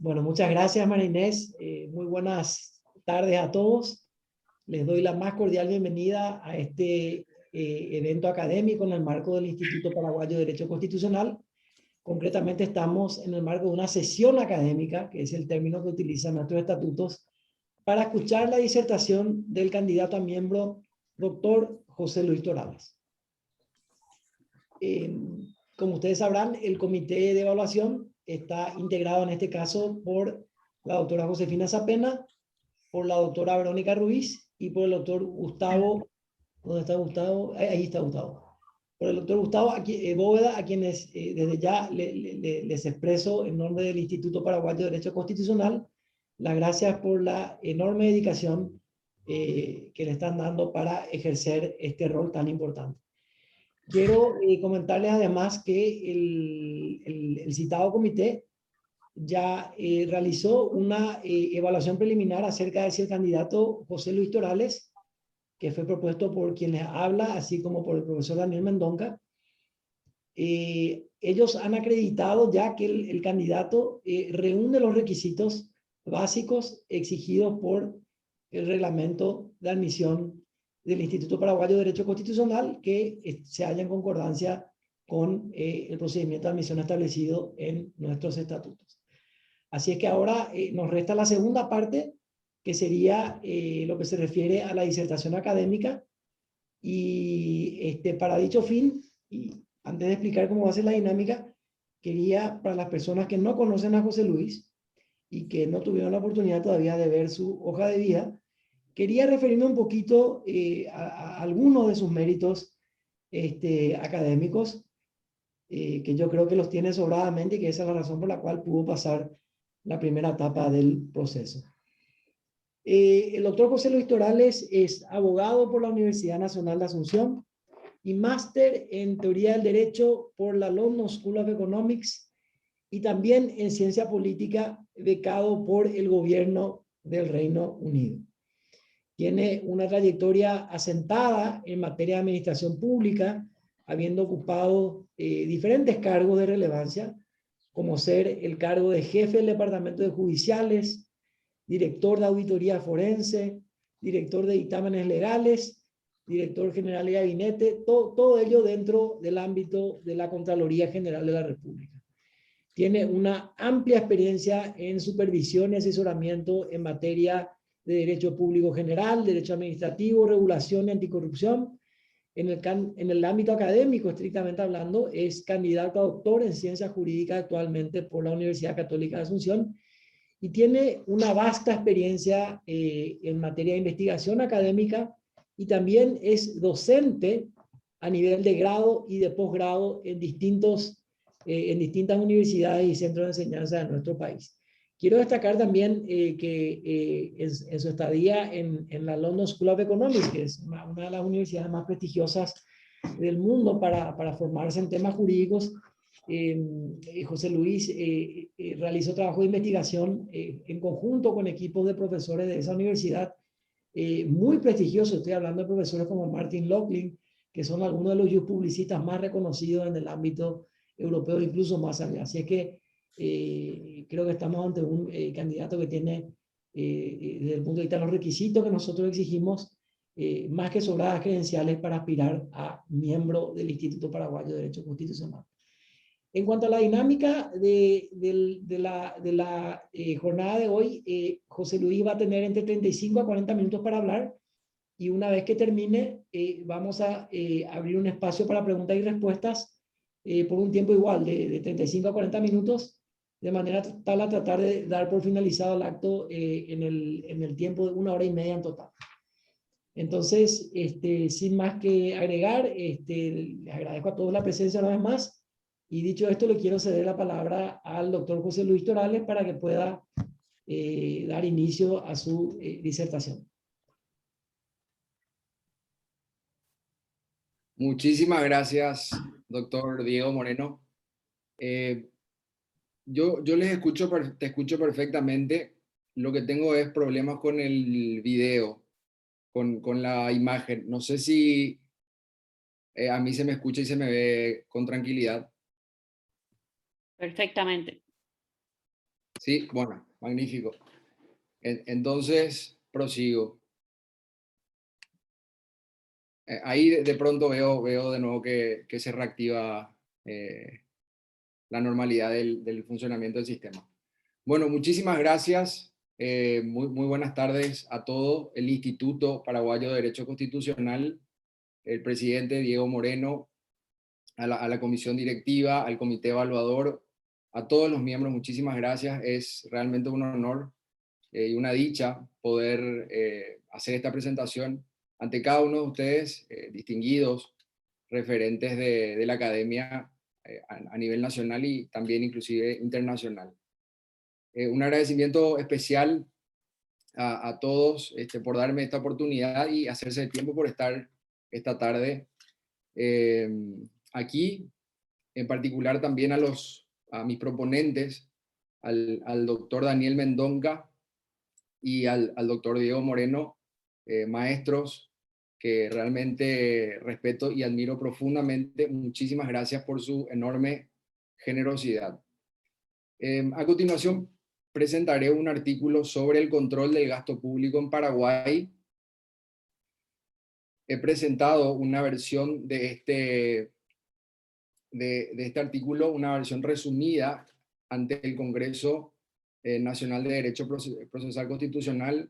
Bueno, muchas gracias, María Inés. Muy buenas tardes a todos. Les doy la más cordial bienvenida a este evento académico en el marco del Instituto Paraguayo de Derecho Constitucional. Concretamente estamos en el marco de una sesión académica, que es el término que utilizan nuestros estatutos, para escuchar la disertación del candidato a miembro, doctor José Luis Torales. Como ustedes sabrán, el comité de evaluación está integrado en este caso por la doctora Josefina Zapena, por la doctora Verónica Ruiz y por el doctor Gustavo. ¿Dónde está Gustavo? Ahí está Gustavo. Por el doctor Gustavo Bóveda, a quienes desde ya les expreso en nombre del Instituto Paraguayo de Derecho Constitucional las gracias por la enorme dedicación que le están dando para ejercer este rol tan importante. Quiero comentarles además que el citado comité ya realizó una evaluación preliminar acerca de si el candidato José Luis Torales, que fue propuesto por quien les habla, así como por el profesor Daniel Mendonca, ellos han acreditado ya que el candidato reúne los requisitos básicos exigidos por el reglamento de admisión del Instituto Paraguayo de Derecho Constitucional, que se halla en concordancia con el procedimiento de admisión establecido en nuestros estatutos. Así es que ahora nos resta la segunda parte, que sería lo que se refiere a la disertación académica. Y para dicho fin, y antes de explicar cómo va a ser la dinámica, quería, para las personas que no conocen a José Luis y que no tuvieron la oportunidad todavía de ver su hoja de vida, quería referirme un poquito a algunos de sus méritos académicos, que yo creo que los tiene sobradamente y que esa es la razón por la cual pudo pasar la primera etapa del proceso. El doctor José Luis Torales es abogado por la Universidad Nacional de Asunción y máster en Teoría del Derecho por la London School of Economics y también en Ciencia Política, becado por el gobierno del Reino Unido. Tiene una trayectoria asentada en materia de administración pública, habiendo ocupado diferentes cargos de relevancia, como ser el cargo de jefe del Departamento de Judiciales, director de auditoría forense, director de dictámenes legales, director general de gabinete, todo ello dentro del ámbito de la Contraloría General de la República. Tiene una amplia experiencia en supervisión y asesoramiento en materia de derecho público general, derecho administrativo, regulación y anticorrupción. En el ámbito académico, estrictamente hablando, es candidato a doctor en ciencias jurídicas actualmente por la Universidad Católica de Asunción y tiene una vasta experiencia en materia de investigación académica y también es docente a nivel de grado y de posgrado en distintas universidades y centros de enseñanza de nuestro país. Quiero destacar también que en su estadía en la London School of Economics, que es una de las universidades más prestigiosas del mundo para formarse en temas jurídicos, José Luis realizó trabajo de investigación en conjunto con equipos de profesores de esa universidad muy prestigiosos. Estoy hablando de profesores como Martin Loughlin, que son algunos de los youth publicistas más reconocidos en el ámbito europeo, incluso más allá. Así es que creo que estamos ante un candidato que tiene, desde el punto de vista de los requisitos que nosotros exigimos, más que sobradas credenciales para aspirar a miembro del Instituto Paraguayo de Derecho Constitucional. En cuanto a la dinámica de la jornada de hoy, José Luis va a tener entre 35 a 40 minutos para hablar y una vez que termine vamos a abrir un espacio para preguntas y respuestas por un tiempo igual de 35 a 40 minutos, de manera tal a tratar de dar por finalizado el acto en el tiempo de 1 hora y media en total. Entonces, sin más que agregar, les agradezco a todos la presencia una vez más. Y dicho esto, le quiero ceder la palabra al doctor José Luis Torales para que pueda dar inicio a su disertación. Muchísimas gracias, doctor Diego Moreno. Yo les escucho, te escucho perfectamente. Lo que tengo es problemas con el video, con la imagen. No sé si a mí se me escucha y se me ve con tranquilidad. Perfectamente. Sí, bueno, magnífico. Entonces, prosigo. Ahí de pronto veo de nuevo que se reactiva la normalidad del funcionamiento del sistema. Bueno, muchísimas gracias. Muy buenas tardes a todo el Instituto Paraguayo de Derecho Constitucional, el presidente Diego Moreno, a la comisión directiva, al comité evaluador, a todos los miembros, muchísimas gracias. Es realmente un honor y una dicha poder hacer esta presentación ante cada uno de ustedes, distinguidos referentes de la academia a nivel nacional y también inclusive internacional. Un agradecimiento especial a todos por darme esta oportunidad y hacerse el tiempo por estar esta tarde aquí, en particular también a mis proponentes, al doctor Daniel Mendonca y al doctor Diego Moreno, maestros que realmente respeto y admiro profundamente. Muchísimas gracias por su enorme generosidad. A continuación, presentaré un artículo sobre el control del gasto público en Paraguay. He presentado una versión de este artículo, una versión resumida ante el Congreso Nacional de Derecho Procesal Constitucional,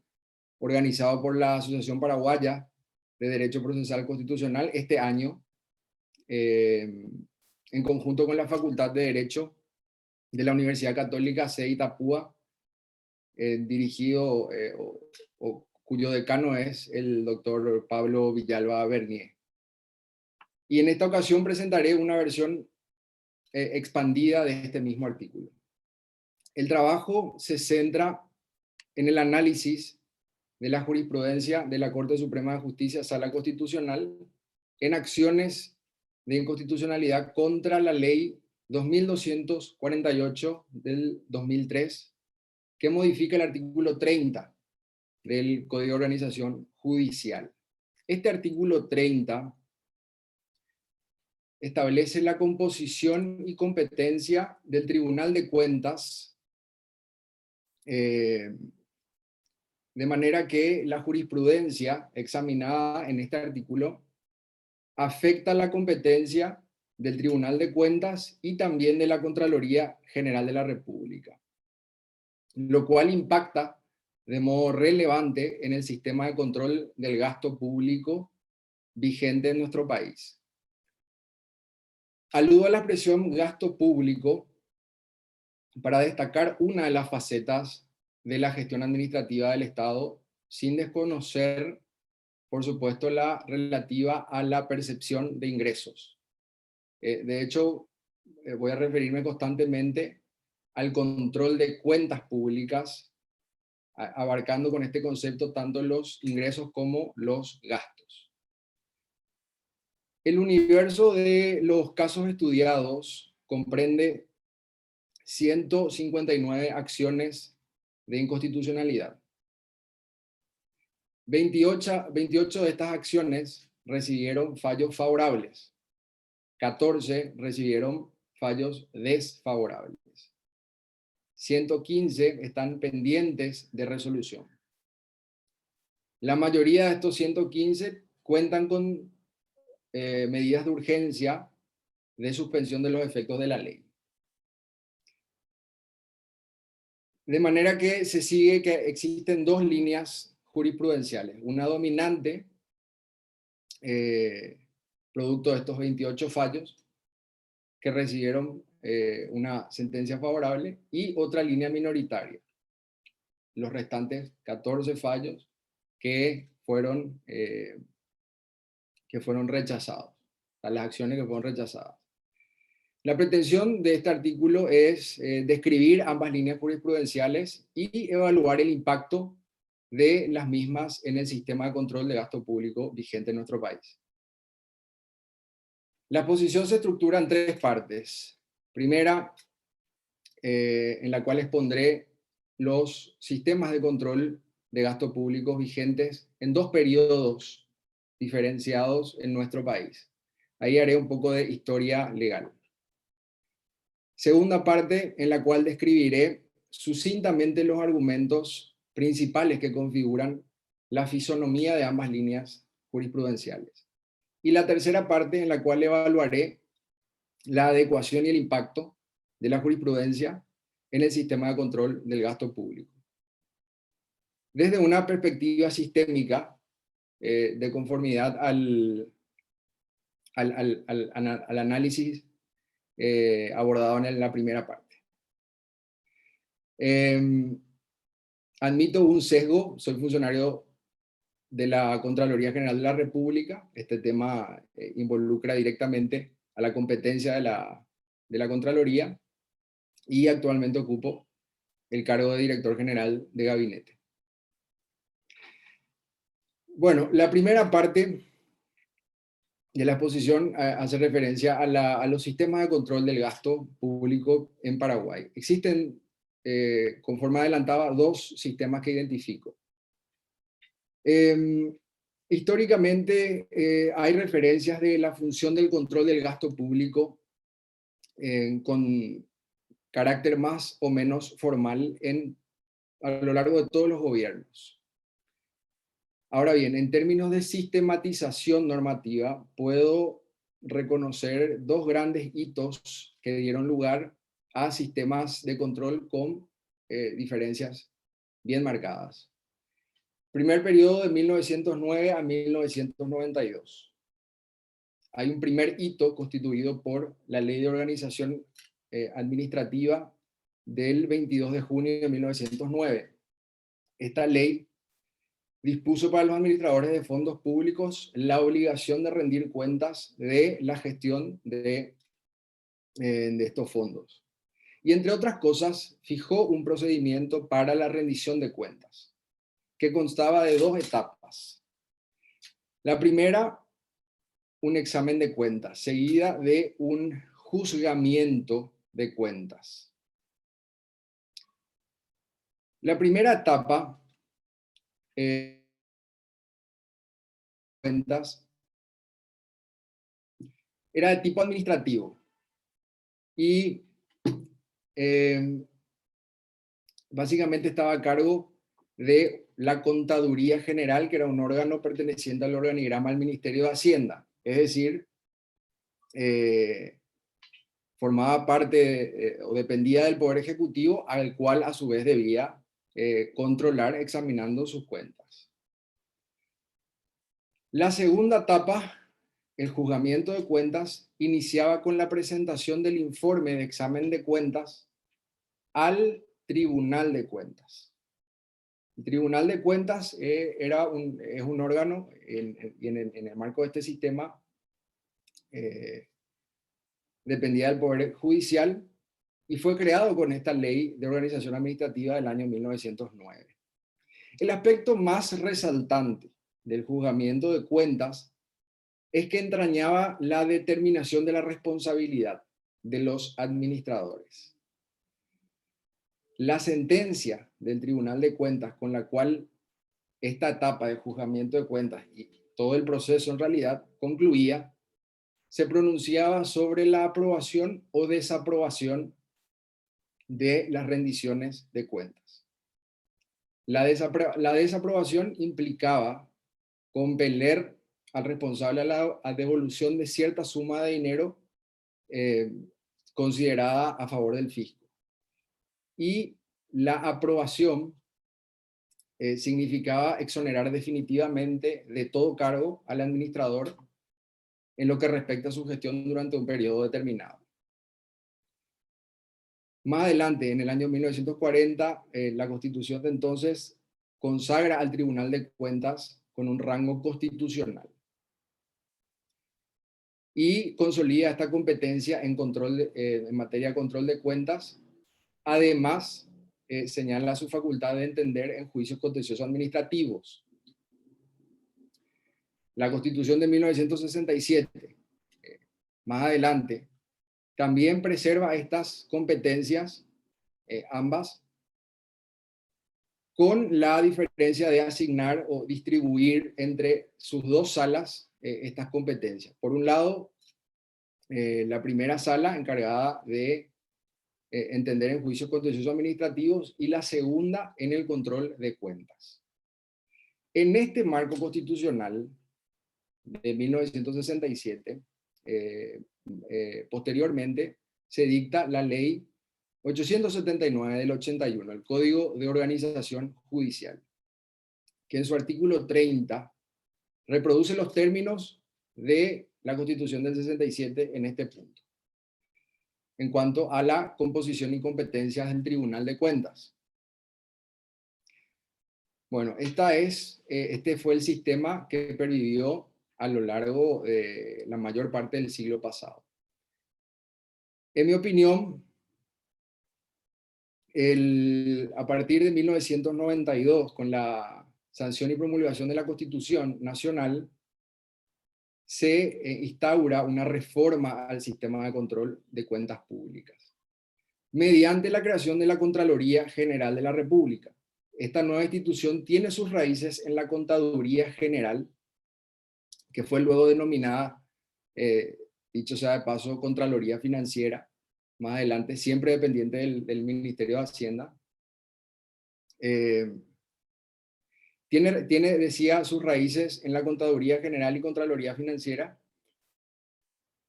organizado por la Asociación Paraguaya de Derecho Procesal Constitucional este año, en conjunto con la Facultad de Derecho de la Universidad Católica C. Itapúa, dirigido cuyo decano es el doctor Pablo Villalba Bernier. Y en esta ocasión presentaré una versión expandida de este mismo artículo. El trabajo se centra en el análisis de la jurisprudencia de la Corte Suprema de Justicia, Sala Constitucional, en acciones de inconstitucionalidad contra la Ley 2248 del 2003, que modifica el artículo 30 del Código de Organización Judicial. Este artículo 30 establece la composición y competencia del Tribunal de Cuentas, de manera que la jurisprudencia examinada en este artículo afecta la competencia del Tribunal de Cuentas y también de la Contraloría General de la República, lo cual impacta de modo relevante en el sistema de control del gasto público vigente en nuestro país. Aludo a la expresión gasto público para destacar una de las facetas de la gestión administrativa del Estado, sin desconocer, por supuesto, la relativa a la percepción de ingresos. De hecho, voy a referirme constantemente al control de cuentas públicas, abarcando con este concepto tanto los ingresos como los gastos. El universo de los casos estudiados comprende 159 acciones de inconstitucionalidad. 28 de estas acciones recibieron fallos favorables, 14 recibieron fallos desfavorables, 115 están pendientes de resolución. La mayoría de estos 115 cuentan con medidas de urgencia de suspensión de los efectos de la ley. De manera que se sigue que existen dos líneas jurisprudenciales, una dominante, producto de estos 28 fallos, que recibieron una sentencia favorable, y otra línea minoritaria, los restantes 14 fallos que fueron rechazados, las acciones que fueron rechazadas. La pretensión de este artículo es describir ambas líneas jurisprudenciales y evaluar el impacto de las mismas en el sistema de control de gasto público vigente en nuestro país. La exposición se estructura en tres partes. Primera, en la cual expondré los sistemas de control de gasto público vigentes en dos periodos diferenciados en nuestro país. Ahí haré un poco de historia legal. Segunda parte, en la cual describiré sucintamente los argumentos principales que configuran la fisonomía de ambas líneas jurisprudenciales. Y la tercera parte, en la cual evaluaré la adecuación y el impacto de la jurisprudencia en el sistema de control del gasto público. Desde una perspectiva sistémica de conformidad al análisis abordado en la primera parte. Admito un sesgo, soy funcionario de la Contraloría General de la República. Este tema involucra directamente a la competencia de la Contraloría y actualmente ocupo el cargo de director general de gabinete. Bueno, la primera parte de la exposición hace referencia a los sistemas de control del gasto público en Paraguay. Existen, conforme adelantaba, dos sistemas que identifico. Históricamente hay referencias de la función del control del gasto público con carácter más o menos formal a lo largo de todos los gobiernos. Ahora bien, en términos de sistematización normativa, puedo reconocer dos grandes hitos que dieron lugar a sistemas de control con diferencias bien marcadas. Primer periodo de 1909 a 1992. Hay un primer hito constituido por la Ley de Organización Administrativa del 22 de junio de 1909. Esta ley dispuso para los administradores de fondos públicos la obligación de rendir cuentas de la gestión de estos fondos. Y entre otras cosas, fijó un procedimiento para la rendición de cuentas, que constaba de dos etapas. La primera, un examen de cuentas, seguida de un juzgamiento de cuentas. La primera etapa, cuentas, era de tipo administrativo y básicamente estaba a cargo de la Contaduría General, que era un órgano perteneciente al organigrama del Ministerio de Hacienda. Es decir, formaba parte o dependía del Poder Ejecutivo, al cual a su vez debía controlar examinando sus cuentas. La segunda etapa, el juzgamiento de cuentas, iniciaba con la presentación del informe de examen de cuentas al Tribunal de Cuentas. El Tribunal de Cuentas es un órgano, en el marco de este sistema, dependía del Poder Judicial y fue creado con esta Ley de Organización Administrativa del año 1909. El aspecto más resaltante del juzgamiento de cuentas es que entrañaba la determinación de la responsabilidad de los administradores. La sentencia del Tribunal de Cuentas con la cual esta etapa de juzgamiento de cuentas y todo el proceso en realidad concluía, se pronunciaba sobre la aprobación o desaprobación de las rendiciones de cuentas. La desaprobación implicaba compeler al responsable a la devolución de cierta suma de dinero considerada a favor del fisco. Y la aprobación significaba exonerar definitivamente de todo cargo al administrador en lo que respecta a su gestión durante un periodo determinado. Más adelante, en el año 1940, la Constitución de entonces consagra al Tribunal de Cuentas con un rango constitucional y consolida esta competencia en materia de control de cuentas. Además, señala su facultad de entender en juicios contenciosos administrativos. La Constitución de 1967, más adelante, también preserva estas competencias, ambas, con la diferencia de asignar o distribuir entre sus dos salas estas competencias. Por un lado, la primera sala encargada de entender en juicios contenciosos administrativos, y la segunda en el control de cuentas. En este marco constitucional de 1967, posteriormente se dicta la ley 879 del 81, el Código de Organización Judicial, que en su artículo 30 reproduce los términos de la Constitución del 67 en este punto, en cuanto a la composición y competencias del Tribunal de Cuentas. Bueno, este fue el sistema que pervivió a lo largo de la mayor parte del siglo pasado. En mi opinión, a partir de 1992, con la sanción y promulgación de la Constitución Nacional, se instaura una reforma al sistema de control de cuentas públicas, mediante la creación de la Contraloría General de la República. Esta nueva institución tiene sus raíces en la Contaduría General, que fue luego denominada, dicho sea de paso, Contraloría Financiera, más adelante, siempre dependiente del Ministerio de Hacienda. Decía, sus raíces en la Contaduría General y Contraloría Financiera,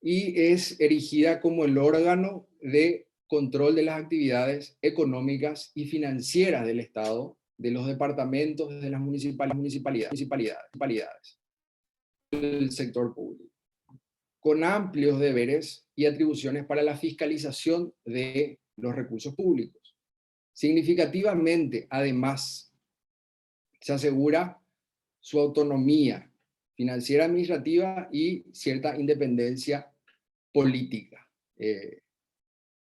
y es erigida como el órgano de control de las actividades económicas y financieras del Estado, de los departamentos, de las municipalidades, del sector público, con amplios deberes y atribuciones para la fiscalización de los recursos públicos. Significativamente, además, se asegura su autonomía financiera, administrativa y cierta independencia política,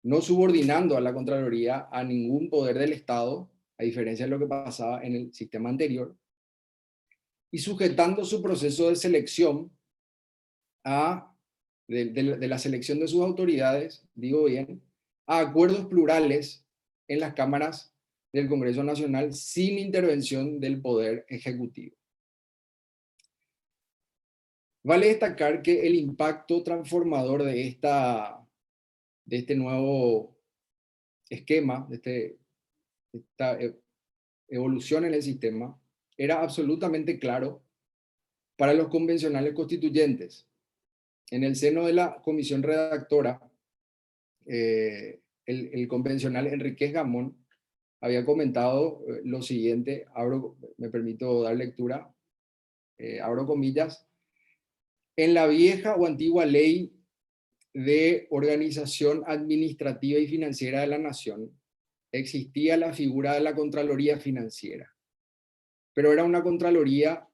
no subordinando a la Contraloría a ningún poder del Estado, a diferencia de lo que pasaba en el sistema anterior, y sujetando su proceso de selección de la selección de sus autoridades, digo bien, a acuerdos plurales en las cámaras del Congreso Nacional sin intervención del Poder Ejecutivo. Vale destacar que el impacto transformador de este nuevo esquema, de esta evolución en el sistema, era absolutamente claro para los convencionales constituyentes. En el seno de la comisión redactora, el convencional Enríquez Gamón había comentado lo siguiente, me permito dar lectura, abro comillas: en la vieja o antigua ley de organización administrativa y financiera de la nación, existía la figura de la Contraloría Financiera, pero era una Contraloría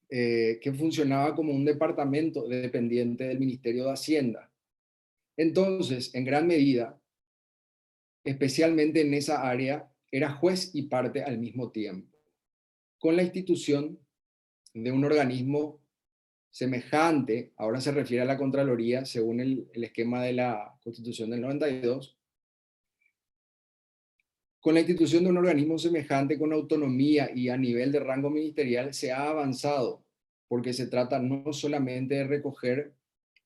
que funcionaba como un departamento dependiente del Ministerio de Hacienda. Entonces, en gran medida, especialmente en esa área, era juez y parte al mismo tiempo, con la institución de un organismo semejante, ahora se refiere a la Contraloría según el esquema de la Constitución del 92, con la institución de un organismo semejante con autonomía y a nivel de rango ministerial se ha avanzado, porque se trata no solamente de recoger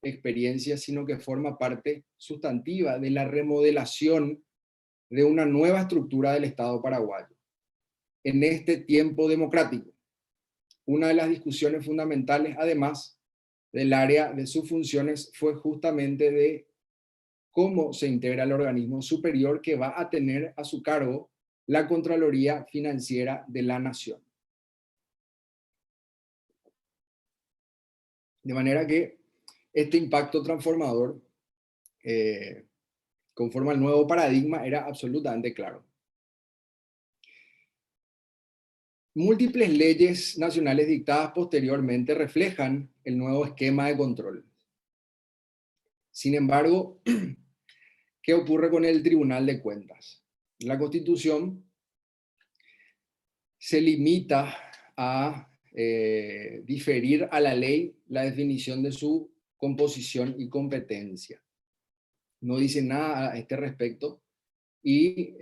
experiencias, sino que forma parte sustantiva de la remodelación de una nueva estructura del Estado paraguayo. En este tiempo democrático, una de las discusiones fundamentales, además del área de sus funciones, fue justamente de cómo se integra el organismo superior que va a tener a su cargo la Contraloría Financiera de la Nación. De manera que este impacto transformador, conforme al nuevo paradigma, era absolutamente claro. Múltiples leyes nacionales dictadas posteriormente reflejan el nuevo esquema de control. Sin embargo, ¿qué ocurre con el Tribunal de Cuentas? La Constitución se limita a diferir a la ley la definición de su composición y competencia. No dice nada a este respecto y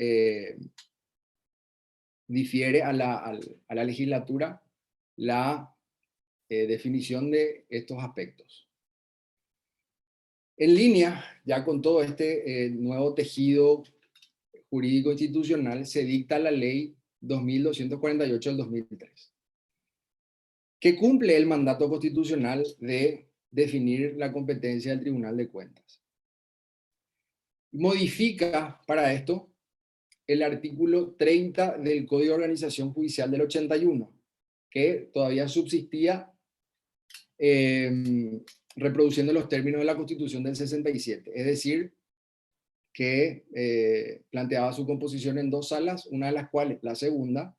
difiere a la legislatura la definición de estos aspectos. En línea, ya con todo este nuevo tejido jurídico institucional, se dicta la ley 2248 del 2003, que cumple el mandato constitucional de definir la competencia del Tribunal de Cuentas. Modifica para esto el artículo 30 del Código de Organización Judicial del 81, que todavía subsistía reproduciendo los términos de la Constitución del 67, es decir, que planteaba su composición en dos salas, una de las cuales, la segunda,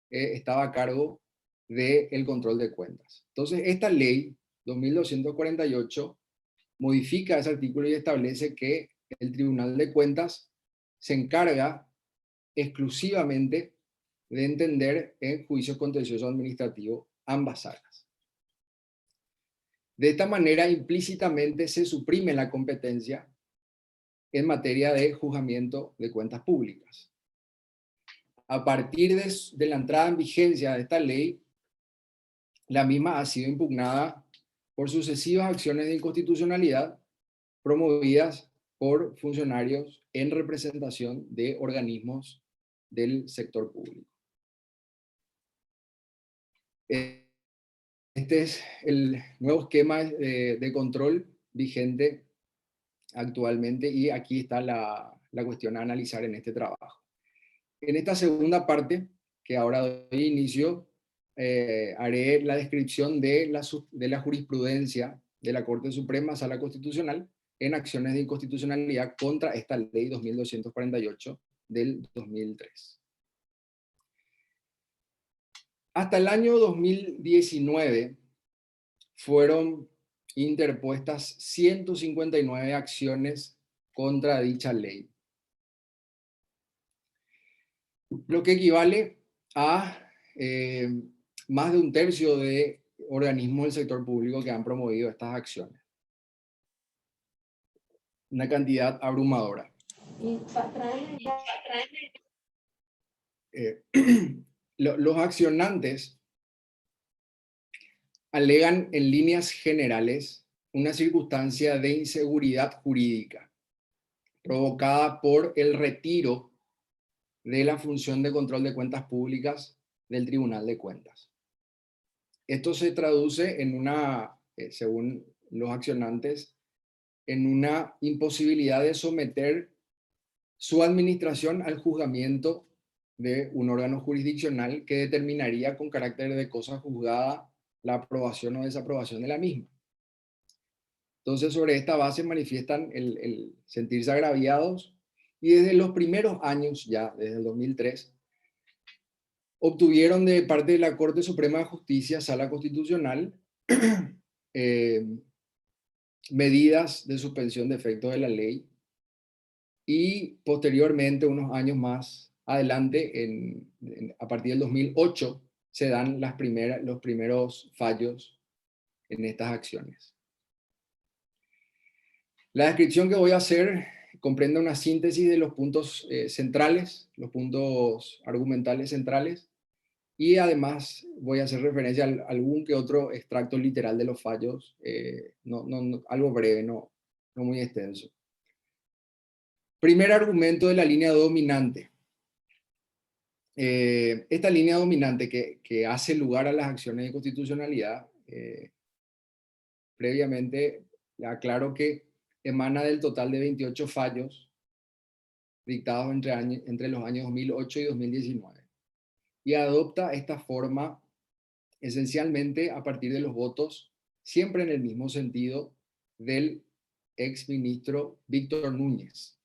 estaba a cargo del control de cuentas. Entonces, esta ley 2248 modifica ese artículo y establece que el Tribunal de Cuentas se encarga exclusivamente de entender en juicios contenciosos administrativos ambas salas. De esta manera, implícitamente se suprime la competencia en materia de juzgamiento de cuentas públicas. A partir de la entrada en vigencia de esta ley, la misma ha sido impugnada por sucesivas acciones de inconstitucionalidad promovidas por funcionarios en representación de organismos del sector público. Este es el nuevo esquema de control vigente actualmente y aquí está la cuestión a analizar en este trabajo. En esta segunda parte, que ahora doy inicio, haré la descripción de la jurisprudencia de la Corte Suprema, Sala Constitucional, en acciones de inconstitucionalidad contra esta ley 2248 del 2003. Hasta el año 2019 fueron interpuestas 159 acciones contra dicha ley, lo que equivale a más de un tercio de organismos del sector público que han promovido estas acciones. Una cantidad abrumadora. Los accionantes alegan en líneas generales una circunstancia de inseguridad jurídica provocada por el retiro de la función de control de cuentas públicas del Tribunal de Cuentas. Esto se traduce en una, según los accionantes, en una imposibilidad de someter su administración al juzgamiento de un órgano jurisdiccional que determinaría con carácter de cosa juzgada la aprobación o desaprobación de la misma. Entonces, sobre esta base manifiestan el sentirse agraviados y desde los primeros años, ya desde el 2003, obtuvieron de parte de la Corte Suprema de Justicia, Sala Constitucional, medidas de suspensión de efecto de la ley y posteriormente, unos años más adelante, a partir del 2008, se dan los primeros fallos en estas acciones. La descripción que voy a hacer comprende una síntesis de los puntos centrales, los puntos argumentales centrales, y además voy a hacer referencia a algún que otro extracto literal de los fallos, algo breve, no muy extenso. Primer argumento de la línea dominante. Esta línea dominante que hace lugar a las acciones de constitucionalidad, previamente aclaro que emana del total de 28 fallos dictados entre los años 2008 y 2019. Y adopta esta forma esencialmente a partir de los votos, siempre en el mismo sentido, del exministro Víctor Núñez,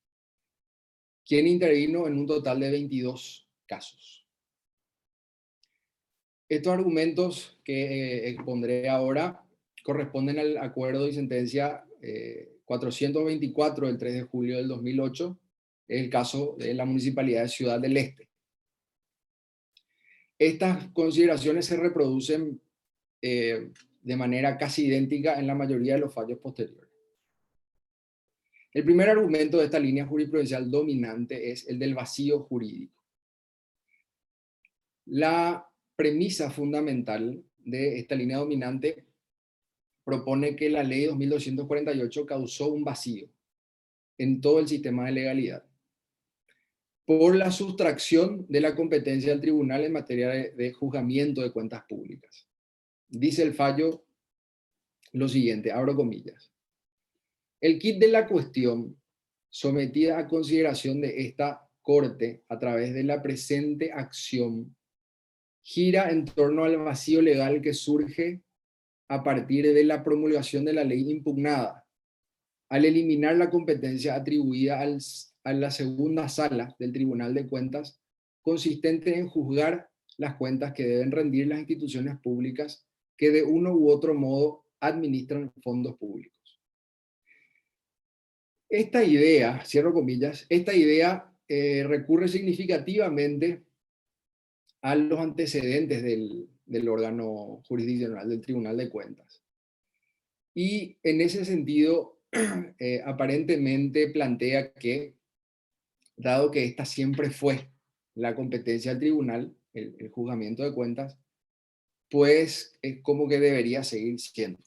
quien intervino en un total de 22 casos. Estos argumentos que expondré ahora corresponden al acuerdo y sentencia 424 del 3 de julio del 2008, el caso de la Municipalidad de Ciudad del Este. Estas consideraciones se reproducen de manera casi idéntica en la mayoría de los fallos posteriores. El primer argumento de esta línea jurisprudencial dominante es el del vacío jurídico. La premisa fundamental de esta línea dominante propone que la ley 2248 causó un vacío en todo el sistema de legalidad por la sustracción de la competencia del tribunal en materia de juzgamiento de cuentas públicas. Dice el fallo lo siguiente, abro comillas. El quid de la cuestión sometida a consideración de esta Corte a través de la presente acción gira en torno al vacío legal que surge a partir de la promulgación de la ley impugnada, al eliminar la competencia atribuida a la segunda sala del Tribunal de Cuentas, consistente en juzgar las cuentas que deben rendir las instituciones públicas que de uno u otro modo administran fondos públicos. Esta idea, cierro comillas, esta idea recurre significativamente a los antecedentes del órgano jurisdiccional del Tribunal de Cuentas. Y en ese sentido, aparentemente plantea que, dado que esta siempre fue la competencia del tribunal, el juzgamiento de cuentas, pues es como que debería seguir siendo.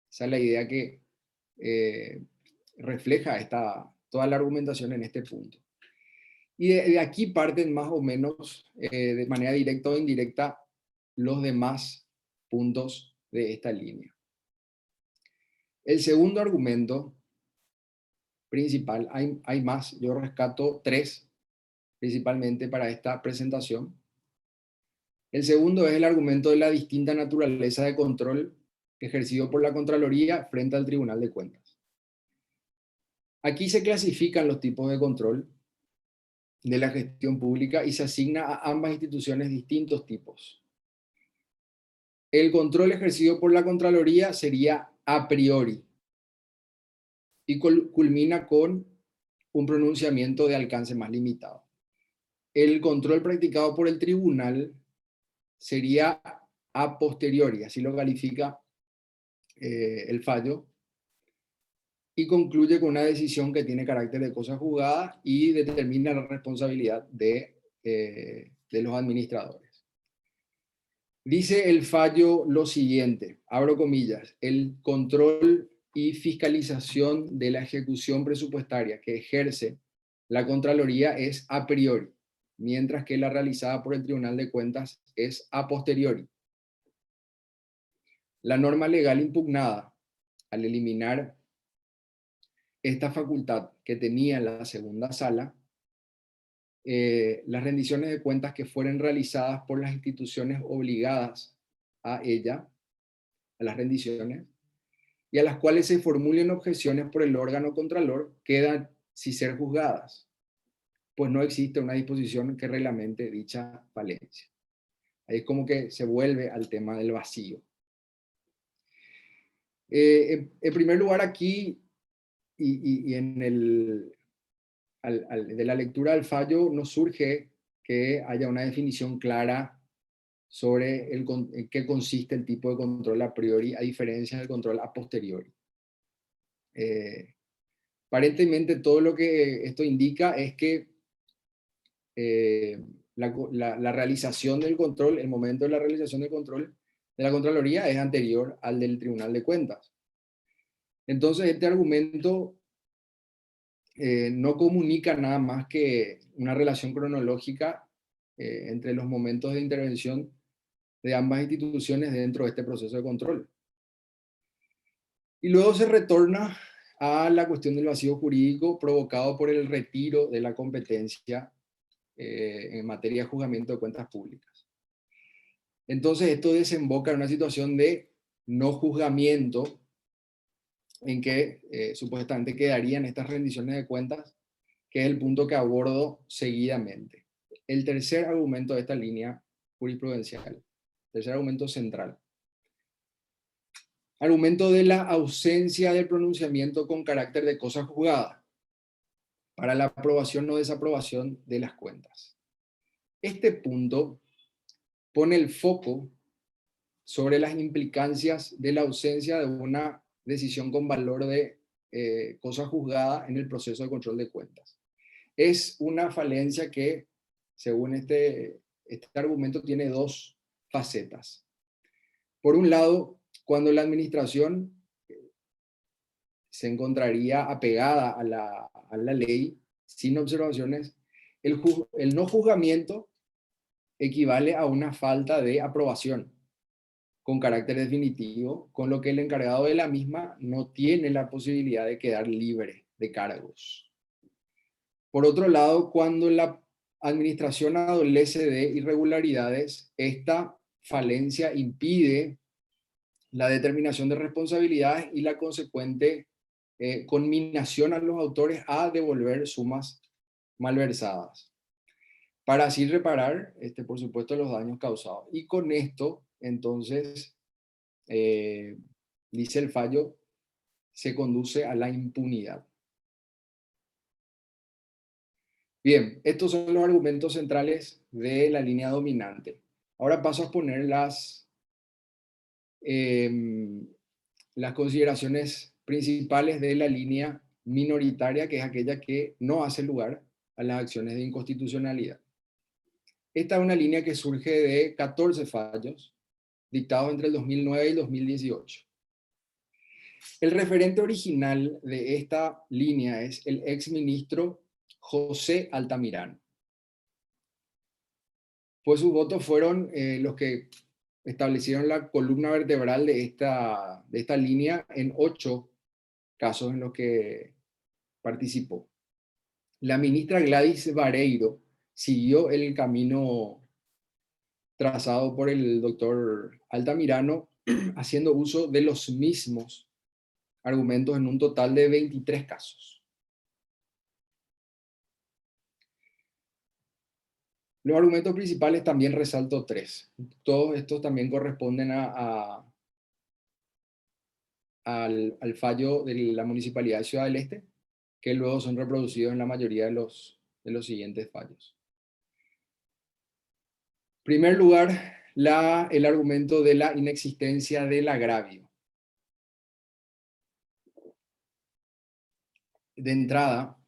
Esa es la idea que refleja toda la argumentación en este punto. Y de aquí parten más o menos, de manera directa o indirecta, los demás puntos de esta línea. El segundo argumento principal, hay más, yo rescato 3 principalmente para esta presentación. El segundo es el argumento de la distinta naturaleza de control ejercido por la Contraloría frente al Tribunal de Cuentas. Aquí se clasifican los tipos de control de la gestión pública y se asigna a ambas instituciones distintos tipos. El control ejercido por la Contraloría sería a priori y culmina con un pronunciamiento de alcance más limitado. El control practicado por el tribunal sería a posteriori, así lo califica el fallo, y concluye con una decisión que tiene carácter de cosa juzgada y determina la responsabilidad de los administradores. Dice el fallo lo siguiente, abro comillas, el control y fiscalización de la ejecución presupuestaria que ejerce la Contraloría es a priori, mientras que la realizada por el Tribunal de Cuentas es a posteriori. La norma legal impugnada, al eliminar esta facultad que tenía la segunda sala, las rendiciones de cuentas que fueron realizadas por las instituciones obligadas a ella, a las rendiciones, y a las cuales se formulen objeciones por el órgano contralor, quedan sin ser juzgadas, pues no existe una disposición que reglamente dicha falencia. Ahí es como que se vuelve al tema del vacío. En primer lugar aquí, y en de la lectura del fallo, nos surge que haya una definición clara sobre en qué consiste el tipo de control a priori, a diferencia del control a posteriori. Aparentemente todo lo que esto indica es que la realización del control, el momento de la realización del control de la Contraloría es anterior al del Tribunal de Cuentas. Entonces este argumento no comunica nada más que una relación cronológica entre los momentos de intervención de ambas instituciones dentro de este proceso de control. Y luego se retorna a la cuestión del vacío jurídico provocado por el retiro de la competencia en materia de juzgamiento de cuentas públicas. Entonces esto desemboca en una situación de no juzgamiento en que supuestamente quedarían estas rendiciones de cuentas, que es el punto que abordo seguidamente. El tercer argumento de esta línea jurisprudencial, tercer argumento central. Argumento de la ausencia del pronunciamiento con carácter de cosa juzgada para la aprobación o desaprobación de las cuentas. Este punto pone el foco sobre las implicancias de la ausencia de una decisión con valor de cosa juzgada en el proceso de control de cuentas. Es una falencia que, según este argumento, tiene 2 facetas. Por un lado, cuando la administración se encontraría apegada a la ley, sin observaciones, el no juzgamiento equivale a una falta de aprobación con carácter definitivo, con lo que el encargado de la misma no tiene la posibilidad de quedar libre de cargos. Por otro lado, cuando la administración adolece de irregularidades, esta falencia impide la determinación de responsabilidades y la consecuente conminación a los autores a devolver sumas malversadas, para así reparar, por supuesto, los daños causados. Y con esto, entonces, dice el fallo, se conduce a la impunidad. Bien, estos son los argumentos centrales de la línea dominante. Ahora paso a exponer las consideraciones principales de la línea minoritaria, que es aquella que no hace lugar a las acciones de inconstitucionalidad. Esta es una línea que surge de 14 fallos dictados entre el 2009 y el 2018. El referente original de esta línea es el exministro José Altamirano. Pues sus votos fueron los que establecieron la columna vertebral de esta línea en 8 casos en los que participó. La ministra Gladys Vareiro siguió el camino trazado por el doctor Altamirano, haciendo uso de los mismos argumentos en un total de 23 casos. Los argumentos principales también resalto 3. Todos estos también corresponden al fallo de la Municipalidad de Ciudad del Este, que luego son reproducidos en la mayoría de los siguientes fallos. En primer lugar, el argumento de la inexistencia del agravio. De entrada,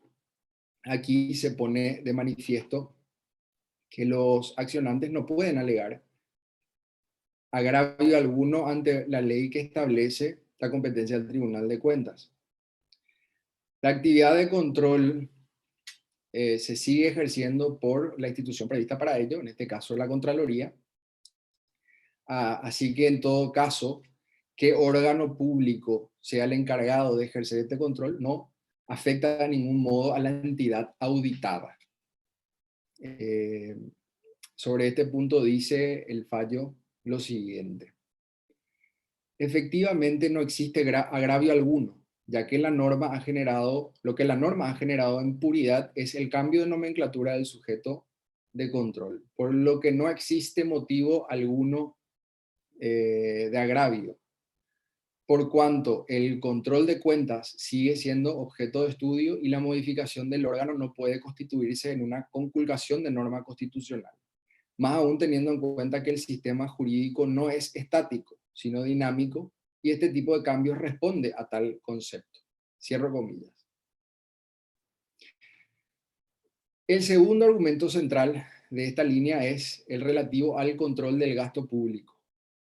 aquí se pone de manifiesto que los accionantes no pueden alegar agravio alguno ante la ley que establece la competencia del Tribunal de Cuentas. La actividad de control se sigue ejerciendo por la institución prevista para ello, en este caso la Contraloría. Así que en todo caso, que órgano público sea el encargado de ejercer este control no afecta de ningún modo a la entidad auditada. Sobre este punto dice el fallo lo siguiente. Efectivamente no existe agravio alguno, ya que lo que la norma ha generado en puridad es el cambio de nomenclatura del sujeto de control, por lo que no existe motivo alguno de agravio, por cuanto el control de cuentas sigue siendo objeto de estudio y la modificación del órgano no puede constituirse en una conculcación de norma constitucional, más aún teniendo en cuenta que el sistema jurídico no es estático, sino dinámico, y este tipo de cambios responde a tal concepto. Cierro comillas. El segundo argumento central de esta línea es el relativo al control del gasto público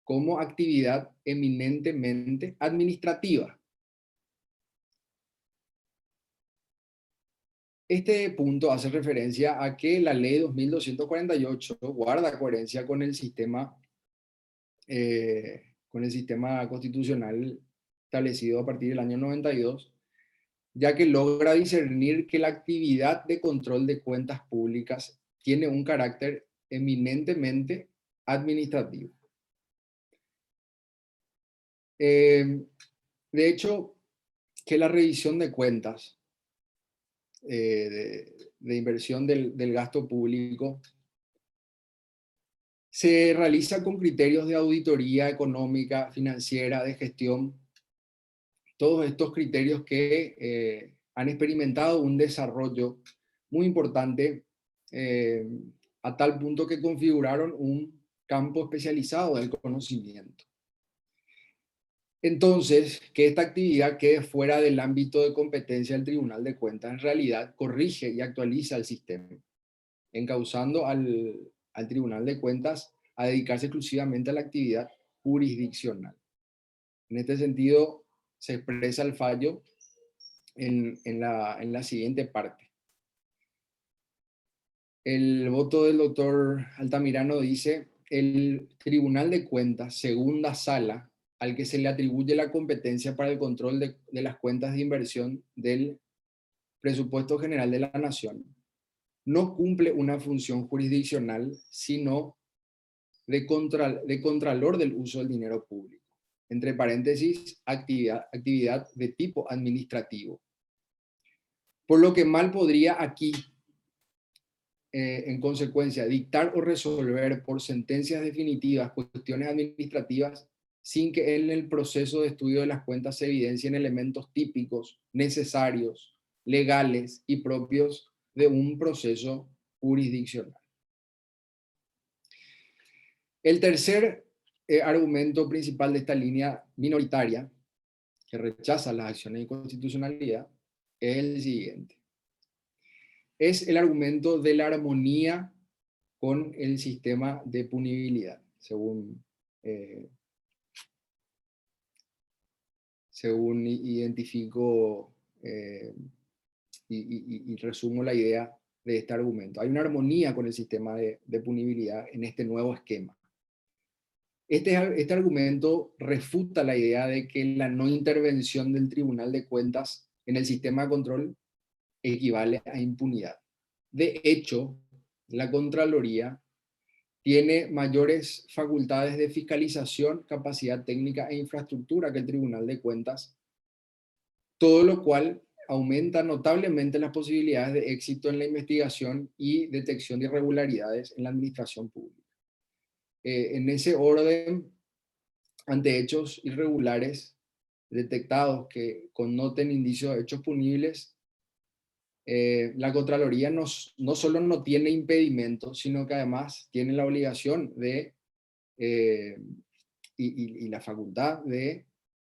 como actividad eminentemente administrativa. Este punto hace referencia a que la ley 2248 guarda coherencia con el sistema constitucional establecido a partir del año 92, ya que logra discernir que la actividad de control de cuentas públicas tiene un carácter eminentemente administrativo. De hecho, que la revisión de cuentas de inversión del gasto público se realiza con criterios de auditoría económica, financiera, de gestión, todos estos criterios que han experimentado un desarrollo muy importante a tal punto que configuraron un campo especializado del conocimiento. Entonces, que esta actividad quede fuera del ámbito de competencia del Tribunal de Cuentas, en realidad corrige y actualiza el sistema, encauzando al Tribunal de Cuentas a dedicarse exclusivamente a la actividad jurisdiccional. En este sentido, se expresa el fallo en la siguiente parte. El voto del doctor Altamirano dice: el Tribunal de Cuentas, segunda sala, al que se le atribuye la competencia para el control de las cuentas de inversión del presupuesto general de la Nación, no cumple una función jurisdiccional, sino de contralor del uso del dinero público. Entre paréntesis, actividad de tipo administrativo. Por lo que mal podría aquí, en consecuencia, dictar o resolver por sentencias definitivas cuestiones administrativas sin que en el proceso de estudio de las cuentas se evidencien elementos típicos, necesarios, legales y propios de un proceso jurisdiccional. El tercer argumento principal de esta línea minoritaria, que rechaza las acciones de inconstitucionalidad, es el siguiente. Es el argumento de la armonía con el sistema de punibilidad, según identifico y resumo la idea de este argumento. Hay una armonía con el sistema de punibilidad en este nuevo esquema. Este argumento refuta la idea de que la no intervención del Tribunal de Cuentas en el sistema de control equivale a impunidad. De hecho, la Contraloría tiene mayores facultades de fiscalización, capacidad técnica e infraestructura que el Tribunal de Cuentas, todo lo cual aumenta notablemente las posibilidades de éxito en la investigación y detección de irregularidades en la administración pública. En ese orden, ante hechos irregulares detectados que connoten indicios de hechos punibles, la Contraloría no solo no tiene impedimento, sino que además tiene la obligación de, y la facultad de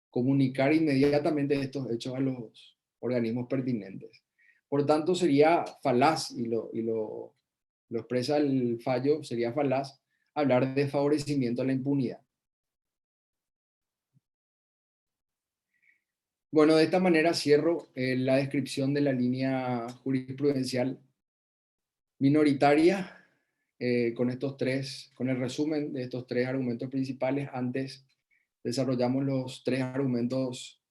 comunicar inmediatamente estos hechos a los organismos pertinentes. Por tanto, sería falaz, y lo expresa el fallo, sería falaz hablar de favorecimiento a la impunidad. Bueno, de esta manera cierro la descripción de la línea jurisprudencial minoritaria con el resumen de estos tres argumentos principales. Antes desarrollamos los tres argumentos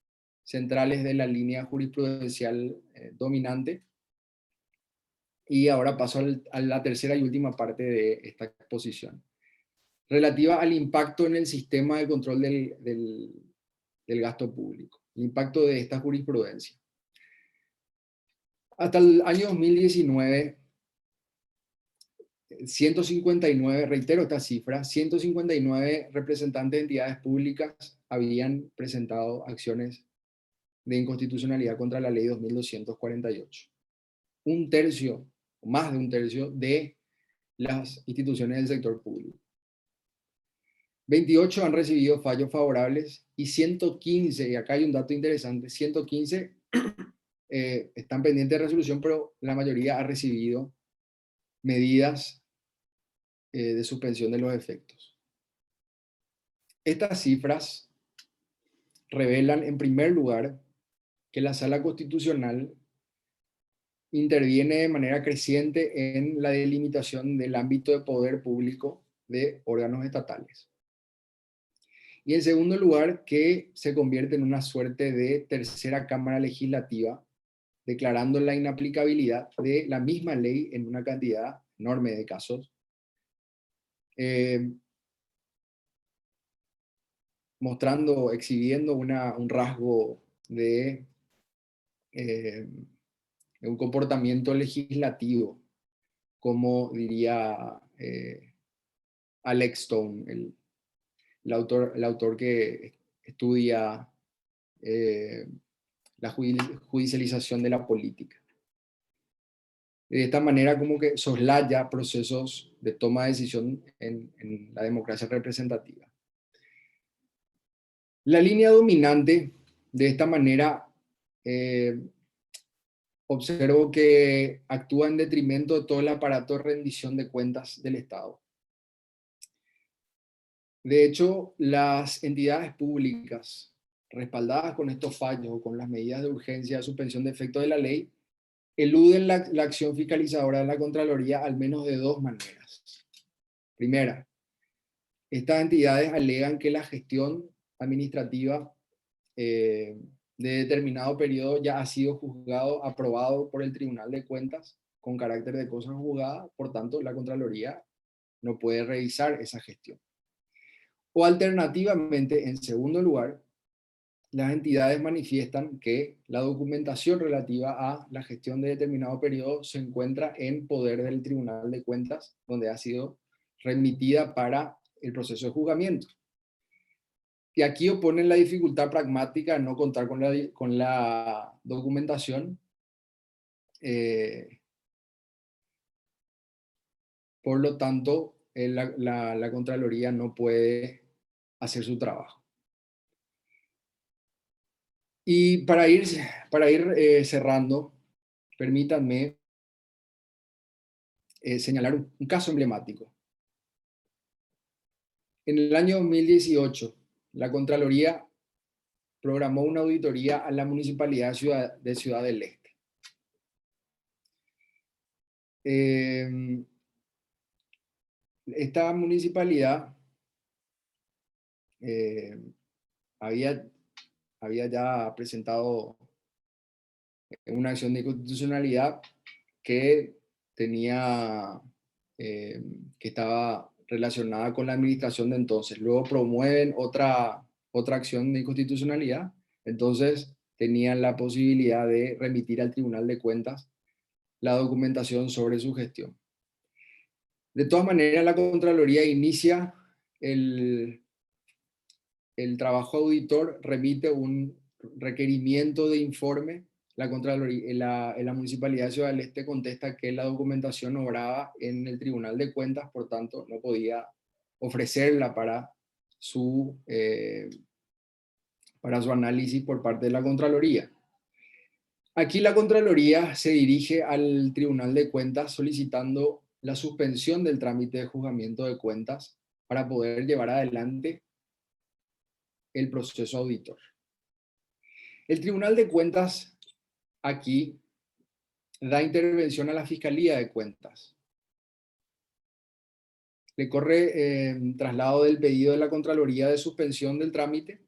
centrales de la línea jurisprudencial dominante. Y ahora paso a la tercera y última parte de esta exposición, relativa al impacto en el sistema de control del gasto público, el impacto de esta jurisprudencia. Hasta el año 2019, 159, reitero esta cifra, 159 representantes de entidades públicas habían presentado acciones de inconstitucionalidad contra la ley 2248. Un tercio, o más de un tercio, de las instituciones del sector público. 28 han recibido fallos favorables y 115, y acá hay un dato interesante, 115 están pendientes de resolución, pero la mayoría ha recibido medidas de suspensión de los efectos. Estas cifras revelan, en primer lugar, que la Sala Constitucional interviene de manera creciente en la delimitación del ámbito de poder público de órganos estatales. Y en segundo lugar, que se convierte en una suerte de tercera cámara legislativa, declarando la inaplicabilidad de la misma ley en una cantidad enorme de casos, mostrando, exhibiendo un rasgo de un comportamiento legislativo, como diría Alex Stone, el autor que estudia la judicialización de la política. De esta manera, como que soslaya procesos de toma de decisión en la democracia representativa. La línea dominante, de esta manera, observo que actúa en detrimento de todo el aparato de rendición de cuentas del Estado. De hecho, las entidades públicas respaldadas con estos fallos o con las medidas de urgencia de suspensión de efecto de la ley, eluden la acción fiscalizadora de la Contraloría al menos de dos maneras. Primera, estas entidades alegan que la gestión administrativa de determinado periodo ya ha sido juzgado, aprobado por el Tribunal de Cuentas con carácter de cosa juzgada, por tanto la Contraloría no puede revisar esa gestión. O alternativamente, en segundo lugar, las entidades manifiestan que la documentación relativa a la gestión de determinado periodo se encuentra en poder del Tribunal de Cuentas, donde ha sido remitida para el proceso de juzgamiento. Y aquí oponen la dificultad pragmática de no contar con la documentación. Por lo tanto, la Contraloría no puede hacer su trabajo. Y para ir cerrando, permítanme señalar un caso emblemático. En el año 2018, la Contraloría programó una auditoría a la Municipalidad de Ciudad del Este. Esta municipalidad había ya presentado una acción de inconstitucionalidad que estaba relacionada con la administración de entonces. Luego promueven otra acción de inconstitucionalidad, entonces tenían la posibilidad de remitir al Tribunal de Cuentas la documentación sobre su gestión. De todas maneras, la Contraloría inicia el trabajo auditor, remite un requerimiento de informe. La Municipalidad de Ciudad del Este contesta que la documentación obraba en el Tribunal de Cuentas, por tanto no podía ofrecerla para su análisis por parte de la Contraloría. Aquí la Contraloría se dirige al Tribunal de Cuentas solicitando la suspensión del trámite de juzgamiento de cuentas para poder llevar adelante el proceso auditor. El Tribunal de Cuentas aquí da intervención a la Fiscalía de Cuentas. Le corre traslado del pedido de la Contraloría de suspensión del trámite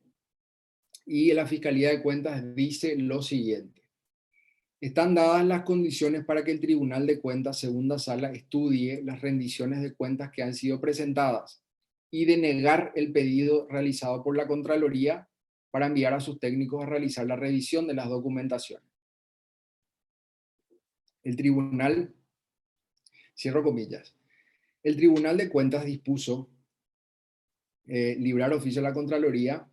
y la Fiscalía de Cuentas dice lo siguiente: están dadas las condiciones para que el Tribunal de Cuentas, segunda sala, estudie las rendiciones de cuentas que han sido presentadas y denegar el pedido realizado por la Contraloría para enviar a sus técnicos a realizar la revisión de las documentaciones. El tribunal, cierro comillas, el Tribunal de Cuentas dispuso librar oficio a la Contraloría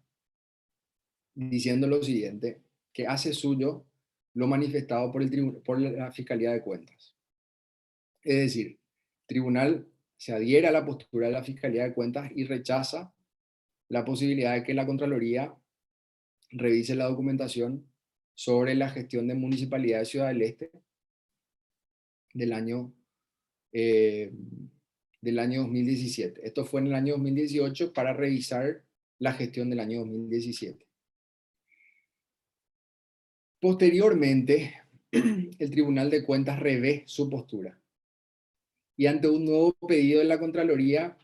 diciendo lo siguiente, que hace suyo lo manifestado por la Fiscalía de Cuentas. Es decir, el tribunal se adhiere a la postura de la Fiscalía de Cuentas y rechaza la posibilidad de que la Contraloría revise la documentación sobre la gestión de Municipalidad de Ciudad del Este del año 2017. Esto fue en el año 2018 para revisar la gestión del año 2017. Posteriormente, el Tribunal de Cuentas revé su postura y ante un nuevo pedido de la Contraloría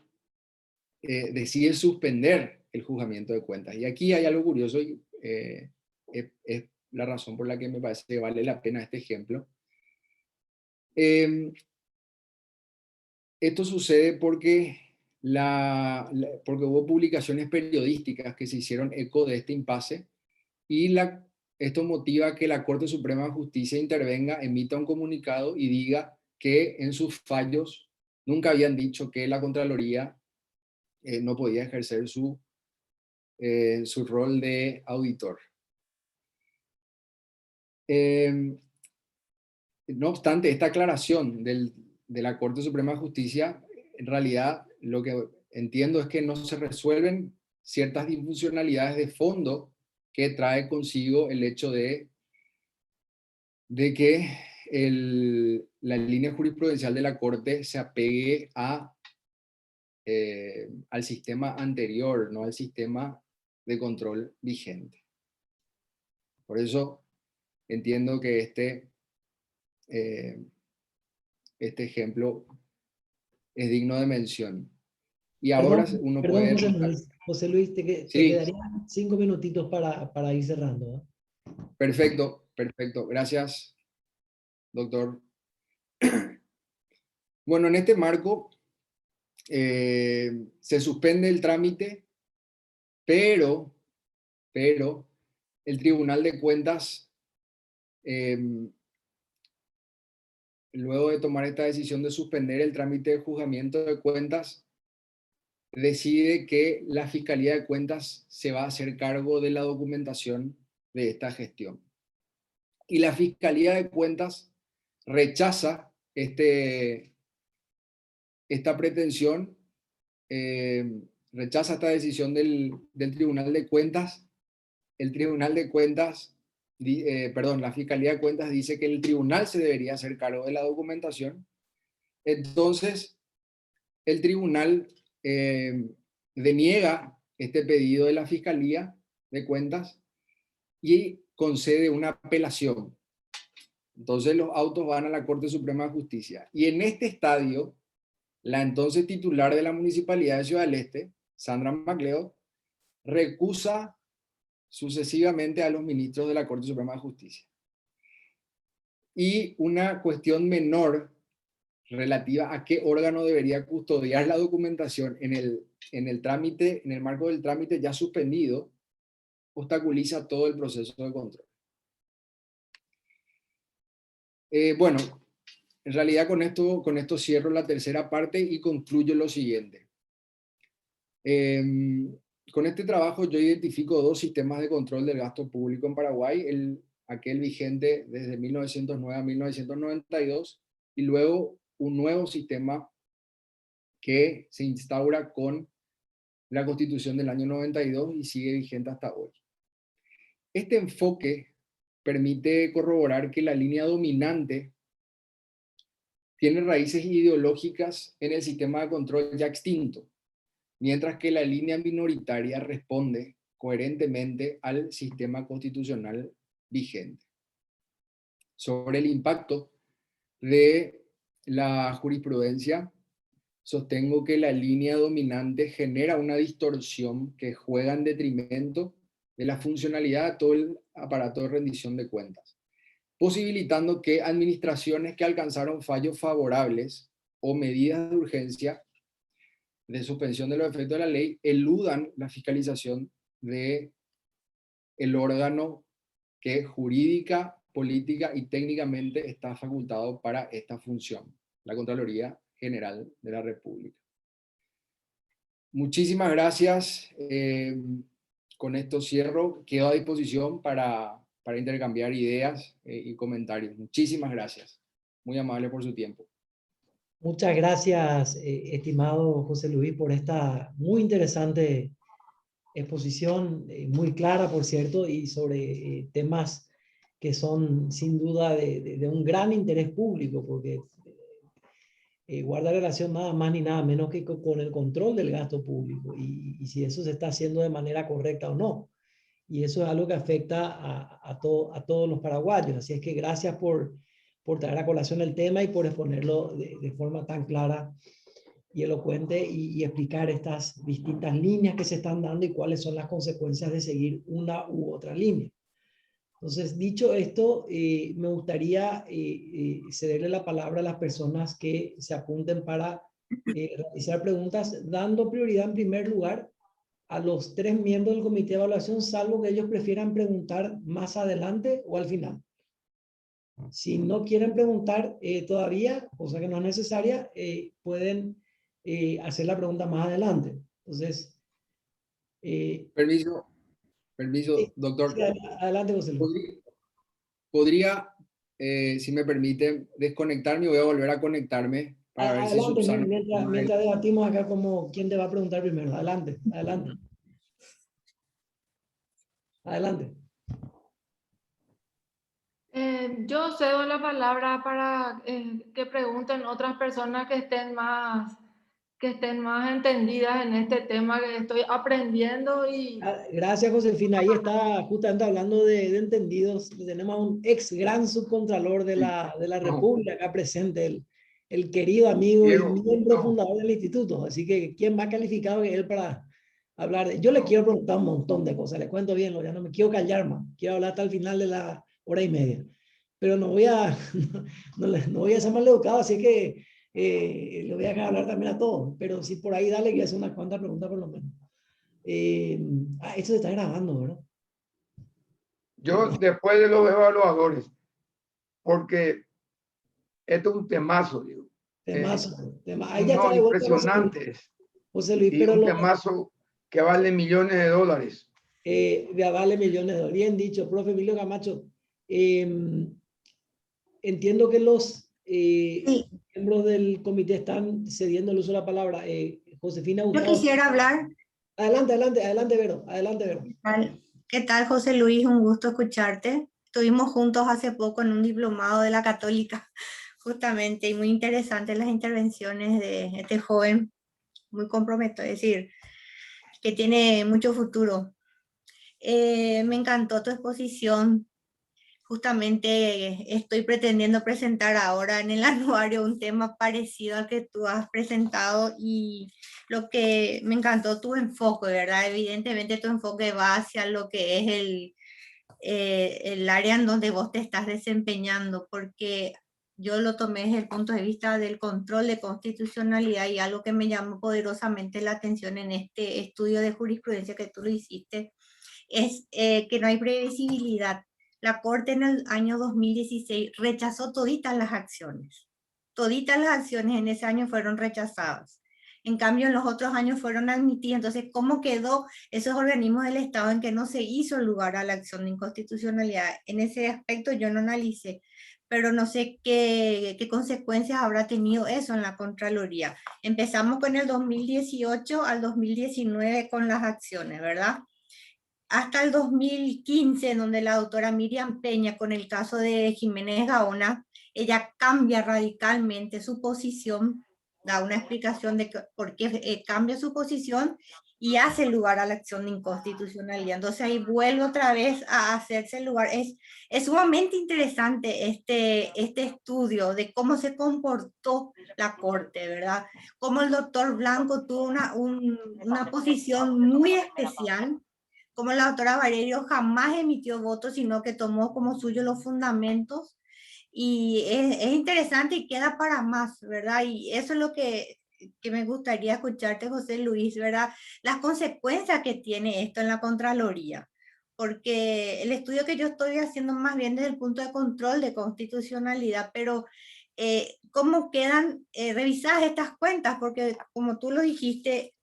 decide suspender el juzgamiento de cuentas. Y aquí hay algo curioso y es la razón por la que me parece que vale la pena este ejemplo. Esto sucede porque hubo publicaciones periodísticas que se hicieron eco de este impasse y esto motiva que la Corte Suprema de Justicia intervenga, emita un comunicado y diga que en sus fallos nunca habían dicho que la Contraloría no podía ejercer su rol de auditor. No obstante, esta aclaración de la Corte Suprema de Justicia, en realidad lo que entiendo es que no se resuelven ciertas disfuncionalidades de fondo que trae consigo el hecho de que la línea jurisprudencial de la Corte se apegue al sistema anterior, no al sistema de control vigente. Por eso entiendo que este ejemplo es digno de mención. Y ahora Perdón, uno perdón, puede... José Luis, te Sí, quedarían 5 minutitos para ir cerrando, ¿eh? perfecto, perfecto. Gracias, doctor. Bueno, en este marco se suspende el trámite, pero el Tribunal de Cuentas, luego de tomar esta decisión de suspender el trámite de juzgamiento de cuentas, decide que la Fiscalía de Cuentas se va a hacer cargo de la documentación de esta gestión. Y la Fiscalía de Cuentas rechaza esta pretensión, rechaza esta decisión del Tribunal de Cuentas. El Tribunal de Cuentas, la Fiscalía de Cuentas dice que el tribunal se debería hacer cargo de la documentación. Entonces, el tribunal deniega este pedido de la Fiscalía de Cuentas y concede una apelación. Entonces los autos van a la Corte Suprema de Justicia. Y en este estadio, la entonces titular de la Municipalidad de Ciudad del Este, Sandra MacLeod, recusa sucesivamente a los ministros de la Corte Suprema de Justicia. Y una cuestión menor relativa a qué órgano debería custodiar la documentación en el trámite, en el marco del trámite ya suspendido, obstaculiza todo el proceso de control. Bueno, en realidad con esto cierro la tercera parte y concluyo lo siguiente. Con este trabajo yo identifico dos sistemas de control del gasto público en Paraguay, aquel vigente desde 1909 a 1992 y luego un nuevo sistema que se instaura con la Constitución del año 92 y sigue vigente hasta hoy. Este enfoque permite corroborar que la línea dominante tiene raíces ideológicas en el sistema de control ya extinto, mientras que la línea minoritaria responde coherentemente al sistema constitucional vigente. Sobre el impacto de la jurisprudencia, sostengo que la línea dominante genera una distorsión que juega en detrimento de la funcionalidad de todo el aparato de rendición de cuentas, posibilitando que administraciones que alcanzaron fallos favorables o medidas de urgencia de suspensión de los efectos de la ley eludan la fiscalización de el órgano que jurídica, política y técnicamente está facultado para esta función, la Contraloría General de la República. Muchísimas gracias. Con esto cierro. Quedo a disposición para intercambiar ideas y comentarios. Muchísimas gracias. Muy amable por su tiempo. Muchas gracias, estimado José Luis, por esta muy interesante exposición, muy clara, por cierto, y sobre temas que son sin duda de un gran interés público, porque guarda relación nada más ni nada menos que con el control del gasto público y si eso se está haciendo de manera correcta o no. Y eso es algo que afecta a todos los paraguayos. Así es que gracias por traer a colación el tema y por exponerlo de forma tan clara y elocuente y explicar estas distintas líneas que se están dando y cuáles son las consecuencias de seguir una u otra línea. Entonces, dicho esto, me gustaría cederle la palabra a las personas que se apunten para realizar preguntas, dando prioridad en primer lugar a los 3 miembros del comité de evaluación, salvo que ellos prefieran preguntar más adelante o al final. Si no quieren preguntar todavía, cosa que no es necesaria, pueden hacer la pregunta más adelante. Entonces, Permiso, sí, doctor. sí, adelante, José Luis. ¿Podría, si me permite, desconectarme y voy a volver a conectarme para ver si Adelante, subsano? mientras debatimos acá como quién te va a preguntar primero. Adelante, adelante. Adelante. Yo cedo la palabra para que pregunten otras personas que estén más, que estén más entendidas en este tema que estoy aprendiendo y Gracias, Josefina. Ahí está justamente hablando de entendidos. Tenemos a un ex gran subcontralor de Sí. la No, República acá presente, el querido amigo y Diego, miembro no. fundador del instituto. Así que, ¿quién más calificado que él para hablar de? Yo le quiero preguntar un montón de cosas, le cuento bien, ya no me quiero callar más. Quiero hablar hasta el final de la hora y media. Pero no voy a, no voy a ser mal educado, así que le voy a dejar hablar también a todos. Pero sí, por ahí dale que hacer unas cuantas preguntas por lo menos. Esto se está grabando, ¿verdad? Yo después de los evaluadores, porque esto es un temazo, digo. Temazo, ahí ya está No, de vuelta impresionante es. José Luis, Y pero un temazo que vale millones de dólares. ya vale millones de dólares. Bien dicho, profe Emilio Camacho. Entiendo que los Sí, miembros del comité están cediendo el uso de la palabra. Josefina yo Gustavo. quisiera hablar. Adelante, adelante, adelante, Vero. Adelante, Vero. ¿Qué tal, José Luis? Un gusto escucharte. Estuvimos juntos hace poco en un diplomado de la Católica, justamente, y muy interesantes las intervenciones de este joven, muy comprometido, es decir, que tiene mucho futuro. Me encantó tu exposición. Justamente estoy pretendiendo presentar ahora en el anuario un tema parecido al que tú has presentado y lo que me encantó tu enfoque, ¿verdad? Evidentemente tu enfoque va hacia lo que es el área en donde vos te estás desempeñando, porque yo lo tomé desde el punto de vista del control de constitucionalidad y algo que me llamó poderosamente la atención en este estudio de jurisprudencia que tú lo hiciste es que no hay previsibilidad. La Corte en el año 2016 rechazó toditas las acciones. Toditas las acciones en ese año fueron rechazadas. En cambio, en los otros años fueron admitidas. Entonces, ¿cómo quedó esos organismos del Estado en que no se hizo lugar a la acción de inconstitucionalidad? En ese aspecto yo no analicé, pero no sé qué consecuencias habrá tenido eso en la Contraloría. Empezamos con el 2018 al 2019 con las acciones, ¿verdad? Hasta el 2015, donde la doctora Miriam Peña, con el caso de Jiménez Gaona, ella cambia radicalmente su posición, da una explicación de por qué cambia su posición y hace lugar a la acción de inconstitucionalidad. Entonces ahí vuelve otra vez a hacerse lugar. Es sumamente interesante este estudio de cómo se comportó la Corte, ¿verdad? Cómo el doctor Blanco tuvo una posición muy especial, como la doctora Valerio jamás emitió votos, sino que tomó como suyo los fundamentos. Y es interesante y queda para más, ¿verdad? Y eso es lo que me gustaría escucharte, José Luis, ¿verdad? Las consecuencias que tiene esto en la Contraloría. Porque el estudio que yo estoy haciendo más bien desde el punto de control de constitucionalidad, pero ¿cómo quedan revisadas estas cuentas? Porque como tú lo dijiste,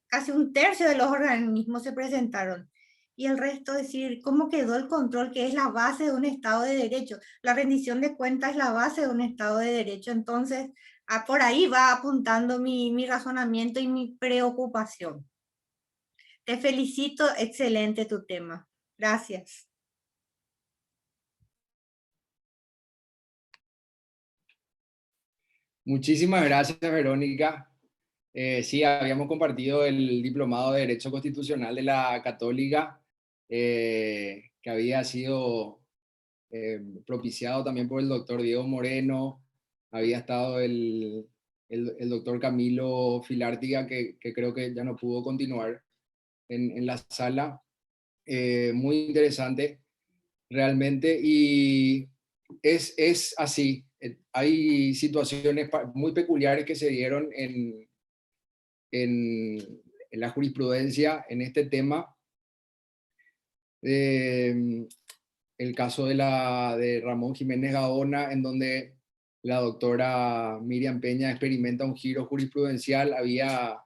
casi un tercio de los organismos se presentaron. Y el resto, es decir, cómo quedó el control, que es la base de un Estado de Derecho. La rendición de cuentas es la base de un Estado de Derecho. Entonces, por ahí va apuntando mi razonamiento y mi preocupación. Te felicito, excelente tu tema. Gracias. Muchísimas gracias, Verónica. Sí, habíamos compartido el diplomado de Derecho Constitucional de la Católica, que había sido propiciado también por el doctor Diego Moreno. Había estado el doctor Camilo Filártiga, que creo que ya no pudo continuar en la sala. Muy interesante, realmente, y es así. Hay situaciones muy peculiares que se dieron en, en la jurisprudencia en este tema. El caso de Ramón Jiménez Gaona, en donde la doctora Miriam Peña experimenta un giro jurisprudencial, había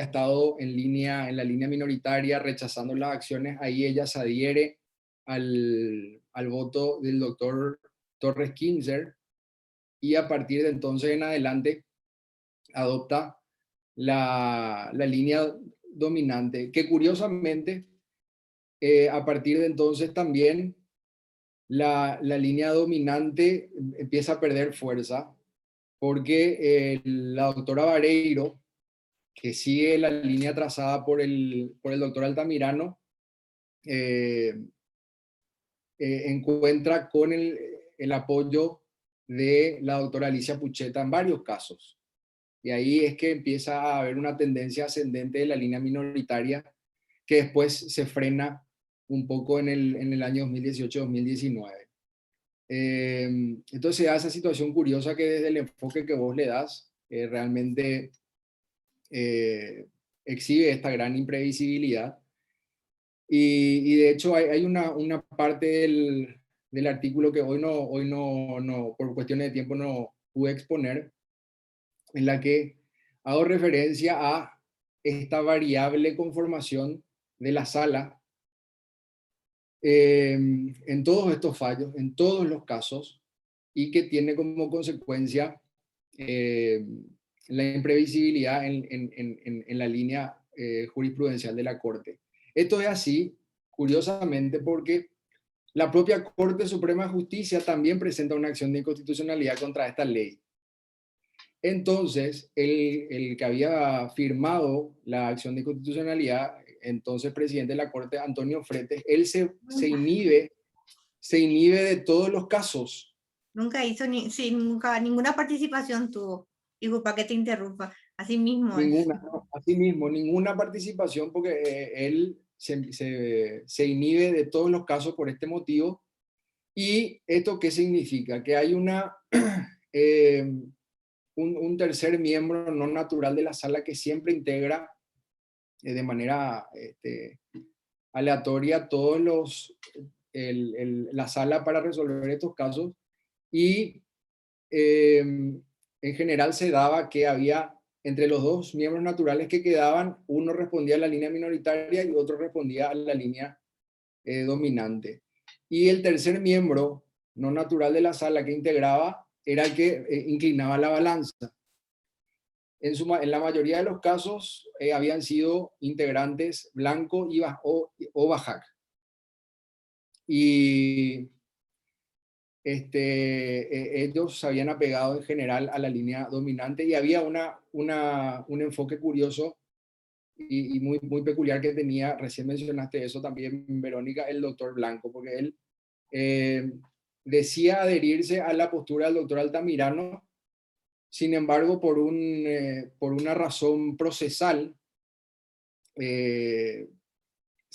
estado en la línea minoritaria rechazando las acciones. Ahí ella se adhiere al voto del doctor Torres Kinzer, y a partir de entonces en adelante adopta la línea dominante, que curiosamente a partir de entonces también la línea dominante empieza a perder fuerza, porque la doctora Vareiro, que sigue la línea trazada por el doctor Altamirano, encuentra con el apoyo de la doctora Alicia Pucheta en varios casos. Y ahí es que empieza a haber una tendencia ascendente de la línea minoritaria, que después se frena un poco en el año 2018-2019. Entonces se da esa situación curiosa que desde el enfoque que vos le das, realmente exhibe esta gran imprevisibilidad. Y de hecho hay una parte del artículo que hoy no, por cuestiones de tiempo no pude exponer, en la que hago referencia a esta variable conformación de la sala en todos estos fallos, en todos los casos, y que tiene como consecuencia la imprevisibilidad en la línea jurisprudencial de la Corte. Esto es así, curiosamente, porque la propia Corte Suprema de Justicia también presenta una acción de inconstitucionalidad contra esta ley. Entonces, el que había firmado la acción de inconstitucionalidad, entonces presidente de la Corte, Antonio Fretes, él se inhibe de todos los casos. Nunca hizo ninguna participación tuvo. Disculpa que te interrumpa. Así mismo es. Ninguna, no, así mismo, ninguna participación, porque él se inhibe de todos los casos por este motivo. ¿Y esto qué significa? Que hay un tercer miembro no natural de la sala que siempre integra de manera aleatoria la sala para resolver estos casos, y en general se daba que había entre los dos miembros naturales que quedaban, uno respondía a la línea minoritaria y otro respondía a la línea dominante. Y el tercer miembro no natural de la sala que integraba era el que inclinaba la balanza. En la mayoría de los casos habían sido integrantes Blanco o Bajac. Y ellos se habían apegado en general a la línea dominante, y había un enfoque curioso y muy, muy peculiar que tenía, recién mencionaste eso también, Verónica, el doctor Blanco, porque él decía adherirse a la postura del doctor Altamirano. Sin embargo, por una razón procesal, se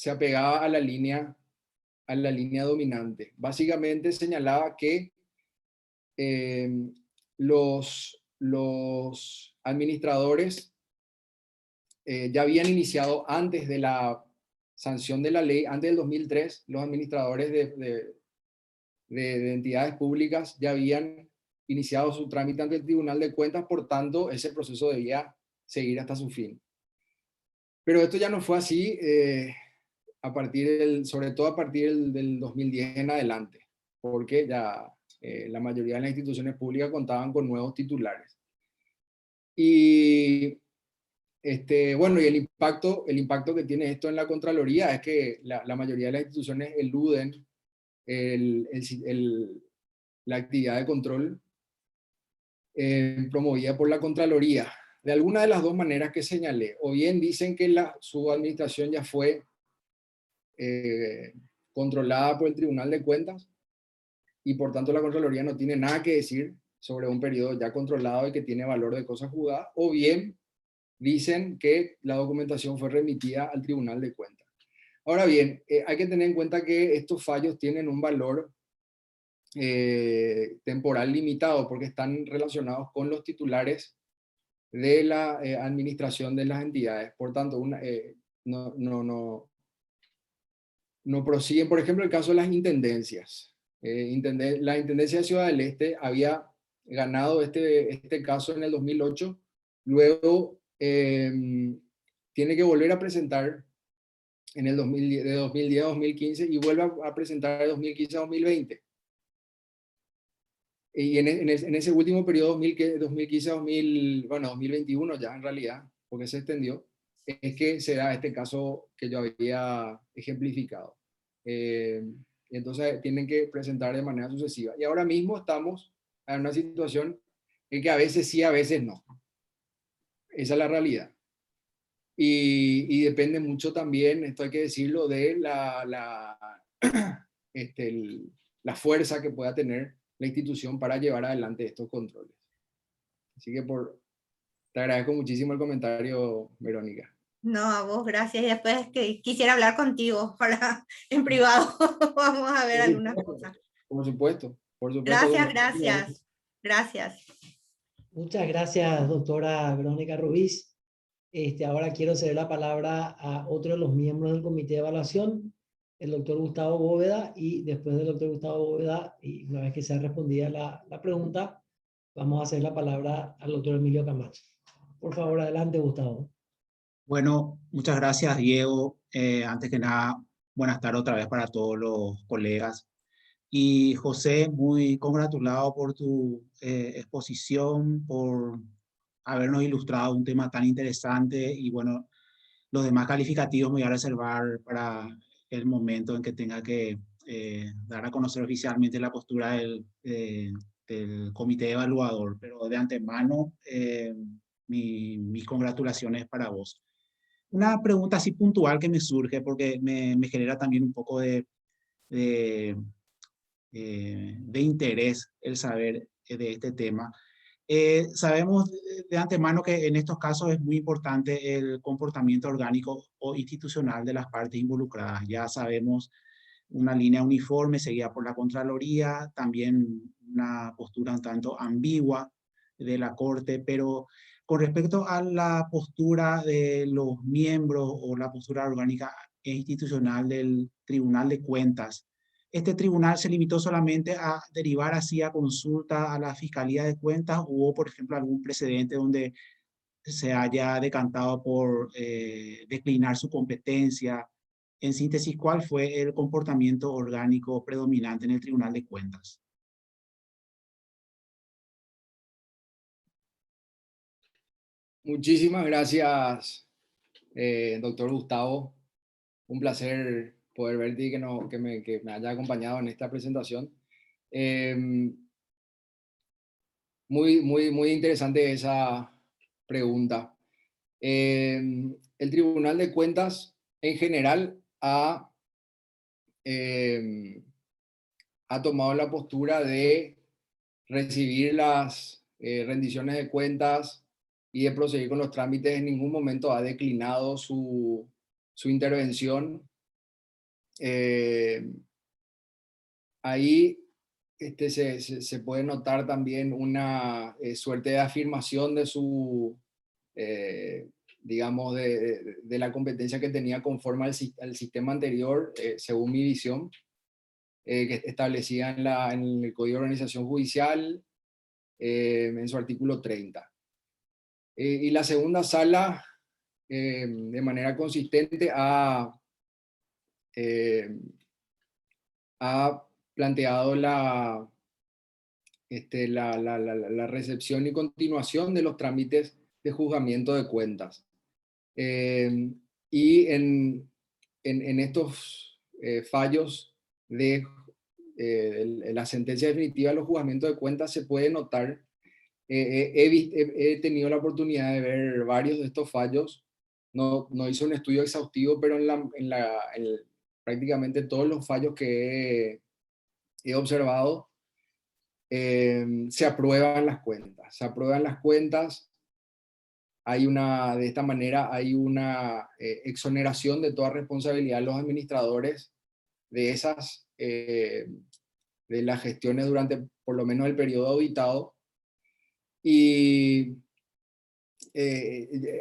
apegaba a la línea dominante. Básicamente señalaba que los administradores ya habían iniciado antes de la sanción de la ley, antes del 2003, los administradores de entidades públicas ya habían iniciado su trámite ante el Tribunal de Cuentas, por tanto, ese proceso debía seguir hasta su fin. Pero esto ya no fue así, sobre todo a partir del 2010 en adelante, porque ya la mayoría de las instituciones públicas contaban con nuevos titulares. Y bueno, y el impacto que tiene esto en la Contraloría es que la mayoría de las instituciones eluden la actividad de control promovida por la Contraloría, de alguna de las dos maneras que señalé. O bien dicen que su administración ya fue controlada por el Tribunal de Cuentas, y por tanto la Contraloría no tiene nada que decir sobre un periodo ya controlado y que tiene valor de cosa juzgada, o bien dicen que la documentación fue remitida al Tribunal de Cuentas. Ahora bien, hay que tener en cuenta que estos fallos tienen un valor temporal limitado, porque están relacionados con los titulares de la administración de las entidades. Por tanto, no prosiguen. Por ejemplo, el caso de las intendencias. La Intendencia de Ciudad del Este había ganado este caso en el 2008, luego tiene que volver a presentar en el 2010, de 2010 a 2015, y vuelve a presentar de 2015 a 2020. Y en ese último periodo, 2015 a 2021 ya en realidad, porque se extendió, es que se da este caso que yo había ejemplificado. Entonces tienen que presentar de manera sucesiva. Y ahora mismo estamos en una situación es que a veces sí, a veces no. Esa es la realidad. Y depende mucho también, esto hay que decirlo, de la fuerza que pueda tener la institución para llevar adelante estos controles. Así que te agradezco muchísimo el comentario, Verónica. No, a vos, gracias. Y después que quisiera hablar contigo para en privado. Vamos a ver algunas cosas. Por supuesto, por supuesto. Gracias, gracias. Gracias. Muchas gracias, doctora Verónica Ruiz. Ahora quiero ceder la palabra a otro de los miembros del comité de evaluación, el doctor Gustavo Bóveda, y después del doctor Gustavo Bóveda, y una vez que sea respondida la pregunta, vamos a hacer la palabra al doctor Emilio Camacho. Por favor, adelante, Gustavo. Bueno, muchas gracias, Diego. Antes que nada, buenas tardes otra vez para todos los colegas. Y José, muy congratulado por tu exposición, por habernos ilustrado un tema tan interesante y bueno, los demás calificativos me voy a reservar para el momento en que tenga que dar a conocer oficialmente la postura del comité evaluador, pero de antemano mis congratulaciones para vos. Una pregunta así puntual que me surge porque me genera también un poco de interés el saber de este tema. Sabemos de antemano que en estos casos es muy importante el comportamiento orgánico o institucional de las partes involucradas. Ya sabemos una línea uniforme seguida por la Contraloría, también una postura un tanto ambigua de la Corte, pero con respecto a la postura de los miembros o la postura orgánica e institucional del Tribunal de Cuentas, este tribunal se limitó solamente a derivar así a consulta a la Fiscalía de Cuentas. ¿Hubo, por ejemplo, algún precedente donde se haya decantado por declinar su competencia? En síntesis, ¿cuál fue el comportamiento orgánico predominante en el Tribunal de Cuentas? Muchísimas gracias, doctor Gustavo. Un placer poder verte y que me haya acompañado en esta presentación. Muy interesante esa pregunta. El Tribunal de Cuentas en general ha tomado la postura de recibir las rendiciones de cuentas y de proseguir con los trámites. En ningún momento ha declinado su intervención. Ahí se puede notar también una suerte de afirmación de su, digamos, de la competencia que tenía conforme al sistema anterior, según mi visión, que establecía en el Código de Organización Judicial, en su artículo 30. Y la segunda sala, de manera consistente, ha planteado la recepción y continuación de los trámites de juzgamiento de cuentas. Y en estos fallos de la sentencia definitiva de los juzgamientos de cuentas se puede notar, he tenido la oportunidad de ver varios de estos fallos. No hice un estudio exhaustivo, pero prácticamente todos los fallos que he observado, se aprueban las cuentas. Se aprueban las cuentas. De esta manera hay una exoneración de toda responsabilidad de los administradores de de las gestiones durante por lo menos el periodo auditado. Y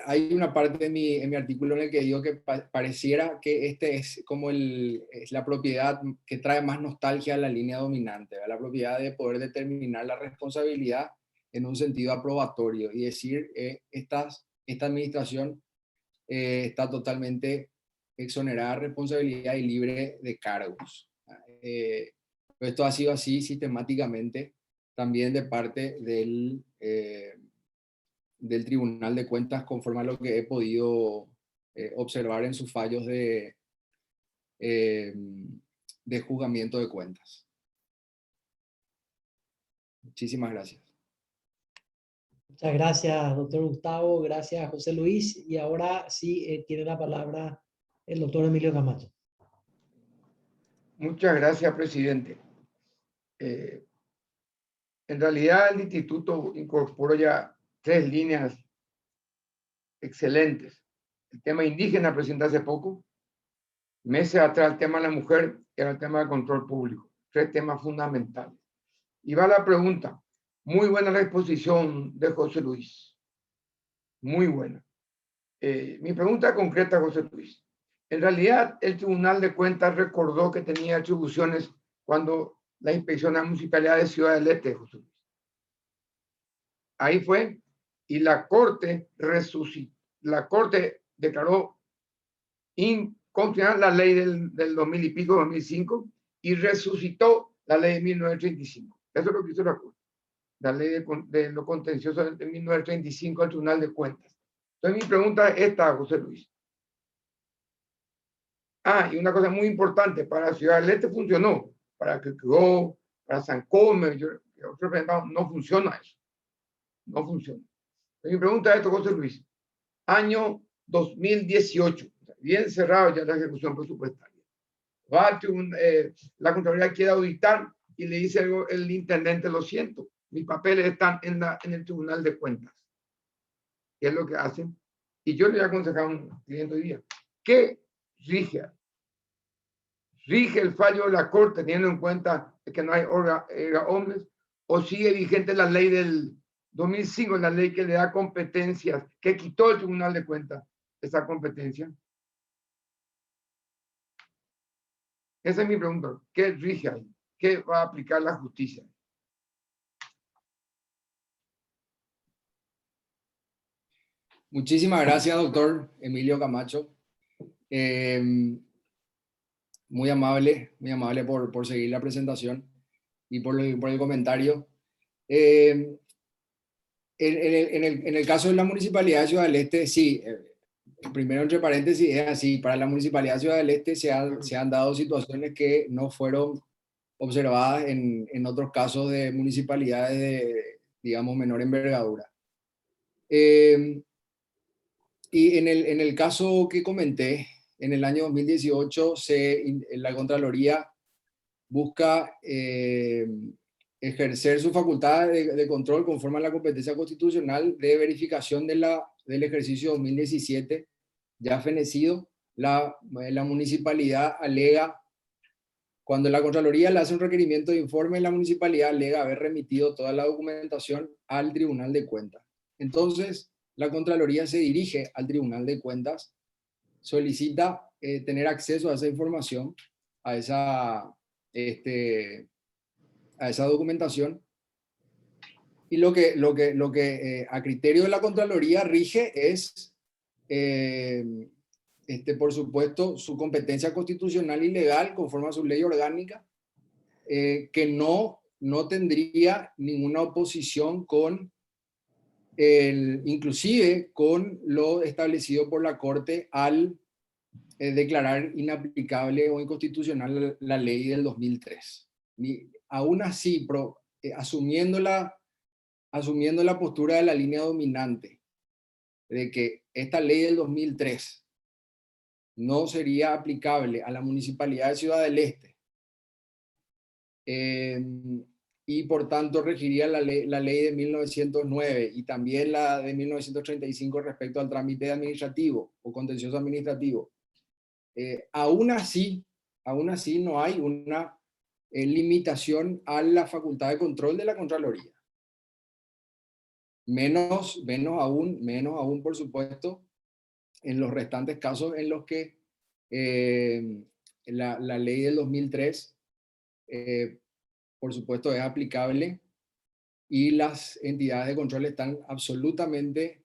hay una parte en mi artículo en el que digo que pareciera que es como es la propiedad que trae más nostalgia a la línea dominante, ¿verdad? La propiedad de poder determinar la responsabilidad en un sentido aprobatorio y decir, esta administración está totalmente exonerada de responsabilidad y libre de cargos. Esto ha sido así sistemáticamente también de parte del Tribunal de Cuentas, conforme a lo que he podido observar en sus fallos de juzgamiento de cuentas. Muchísimas gracias. Muchas gracias, doctor Gustavo. Gracias, José Luis. Y ahora sí tiene la palabra el doctor Emilio Camacho. Muchas gracias, presidente. En realidad, el instituto incorporó ya 3 líneas excelentes. El tema indígena presenté hace poco. Meses atrás, el tema de la mujer era el tema del control público. 3 temas fundamentales. Y va la pregunta. Muy buena la exposición de José Luis. Muy buena. Mi pregunta concreta, José Luis. En realidad, el Tribunal de Cuentas recordó que tenía atribuciones cuando la inspección a la Municipalidad de Ciudad del Este, José Luis. Ahí fue, y la Corte resucitó. La Corte declaró inconstitucional la ley del 2000 y pico, 2005, y resucitó la ley de 1935. Eso es lo que hizo la Corte. La ley de lo contencioso de 1935 al Tribunal de Cuentas. Entonces mi pregunta es esta, José Luis. Y una cosa muy importante, para Ciudad del Este funcionó, para Quequegó, para San Come, no funciona eso. No funciona. Entonces, mi pregunta es esto, José Luis. Año 2018, bien cerrado ya la ejecución presupuestaria. La Contraloría quiere auditar y le dice el intendente, lo siento, mis papeles están en el Tribunal de Cuentas. ¿Qué es lo que hacen? Y yo le he aconsejado a un cliente hoy día, ¿qué rige? ¿Rige el fallo de la Corte teniendo en cuenta que no hay hombres? ¿O sigue vigente la ley del 2005, la ley que le da competencias, que quitó el Tribunal de Cuentas esa competencia? Esa es mi pregunta. ¿Qué rige ahí? ¿Qué va a aplicar la justicia? Muchísimas gracias, doctor Emilio Camacho. Muy amable por seguir la presentación y por el comentario. En el caso de la Municipalidad de Ciudad del Este, sí, primero entre paréntesis, es así, para la Municipalidad de Ciudad del Este se han dado situaciones que no fueron observadas en otros casos de municipalidades de, digamos, menor envergadura. Y en el caso que comenté, en el año 2018, la Contraloría busca ejercer su facultad de control conforme a la competencia constitucional de verificación del ejercicio 2017 ya fenecido. La municipalidad alega, cuando la Contraloría le hace un requerimiento de informe, la municipalidad alega haber remitido toda la documentación al Tribunal de Cuentas. Entonces, la Contraloría se dirige al Tribunal de Cuentas, solicita tener acceso a esa información, a esa documentación, y lo que a criterio de la Contraloría rige es, por supuesto, su competencia constitucional y legal conforme a su ley orgánica, que no tendría ninguna oposición con inclusive con lo establecido por la Corte al declarar inaplicable o inconstitucional la ley del 2003. Y aún así, asumiendo la postura de la línea dominante de que esta ley del 2003 no sería aplicable a la Municipalidad de Ciudad del Este, y por tanto regiría la ley de 1909 y también la de 1935 respecto al trámite administrativo o contencioso administrativo. Aún así no hay una limitación a la facultad de control de la Contraloría. Menos aún, por supuesto, en los restantes casos en los que la ley del 2003 por supuesto es aplicable y las entidades de control están absolutamente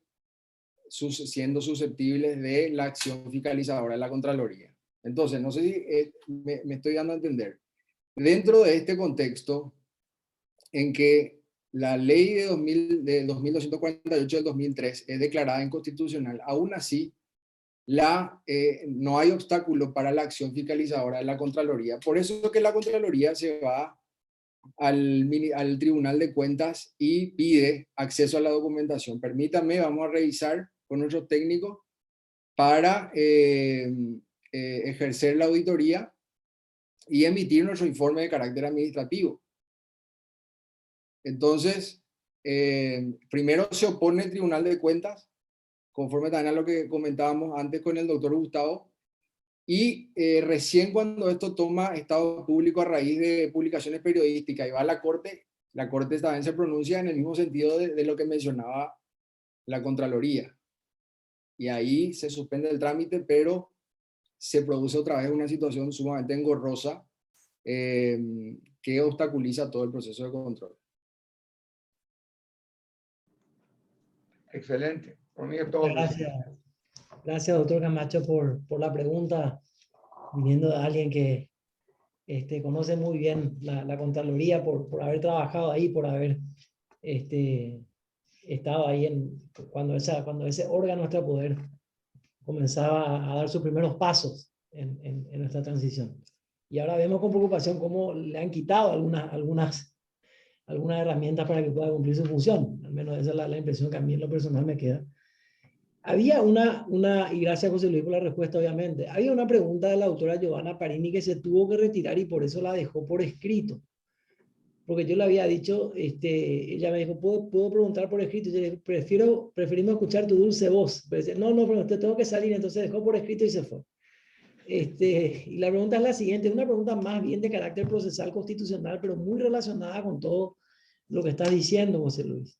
siendo susceptibles de la acción fiscalizadora de la Contraloría. Entonces, no sé si me estoy dando a entender. Dentro de este contexto en que la ley de 2248 del 2003 es declarada inconstitucional, aún así no hay obstáculo para la acción fiscalizadora de la Contraloría. Por eso es que la Contraloría se va al Tribunal de Cuentas y pide acceso a la documentación. Permítame, vamos a revisar con nuestros técnicos para ejercer la auditoría y emitir nuestro informe de carácter administrativo. Entonces, primero se opone el Tribunal de Cuentas, conforme también a lo que comentábamos antes con el doctor Gustavo, y recién cuando esto toma estado público a raíz de publicaciones periodísticas y va a la Corte también se pronuncia en el mismo sentido de lo que mencionaba la Contraloría. Y ahí se suspende el trámite, pero se produce otra vez una situación sumamente engorrosa que obstaculiza todo el proceso de control. Excelente. Por mí es todo. Gracias. Gracias, doctor Camacho, por la pregunta, viniendo de alguien que conoce muy bien la Contraloría, por haber trabajado ahí, por haber estado ahí cuando ese órgano extrapoder comenzaba a dar sus primeros pasos en nuestra transición. Y ahora vemos con preocupación cómo le han quitado algunas herramientas para que pueda cumplir su función. Al menos esa es la impresión que a mí en lo personal me queda. Había y gracias José Luis por la respuesta obviamente, había una pregunta de la doctora Giovanna Parini que se tuvo que retirar y por eso la dejó por escrito. Porque yo le había dicho, ella me dijo, ¿puedo preguntar por escrito? Yo le dije, preferimos escuchar tu dulce voz. Pero dice, no, pero te tengo que salir, entonces dejó por escrito y se fue. Y la pregunta es la siguiente, es una pregunta más bien de carácter procesal constitucional, pero muy relacionada con todo lo que estás diciendo, José Luis.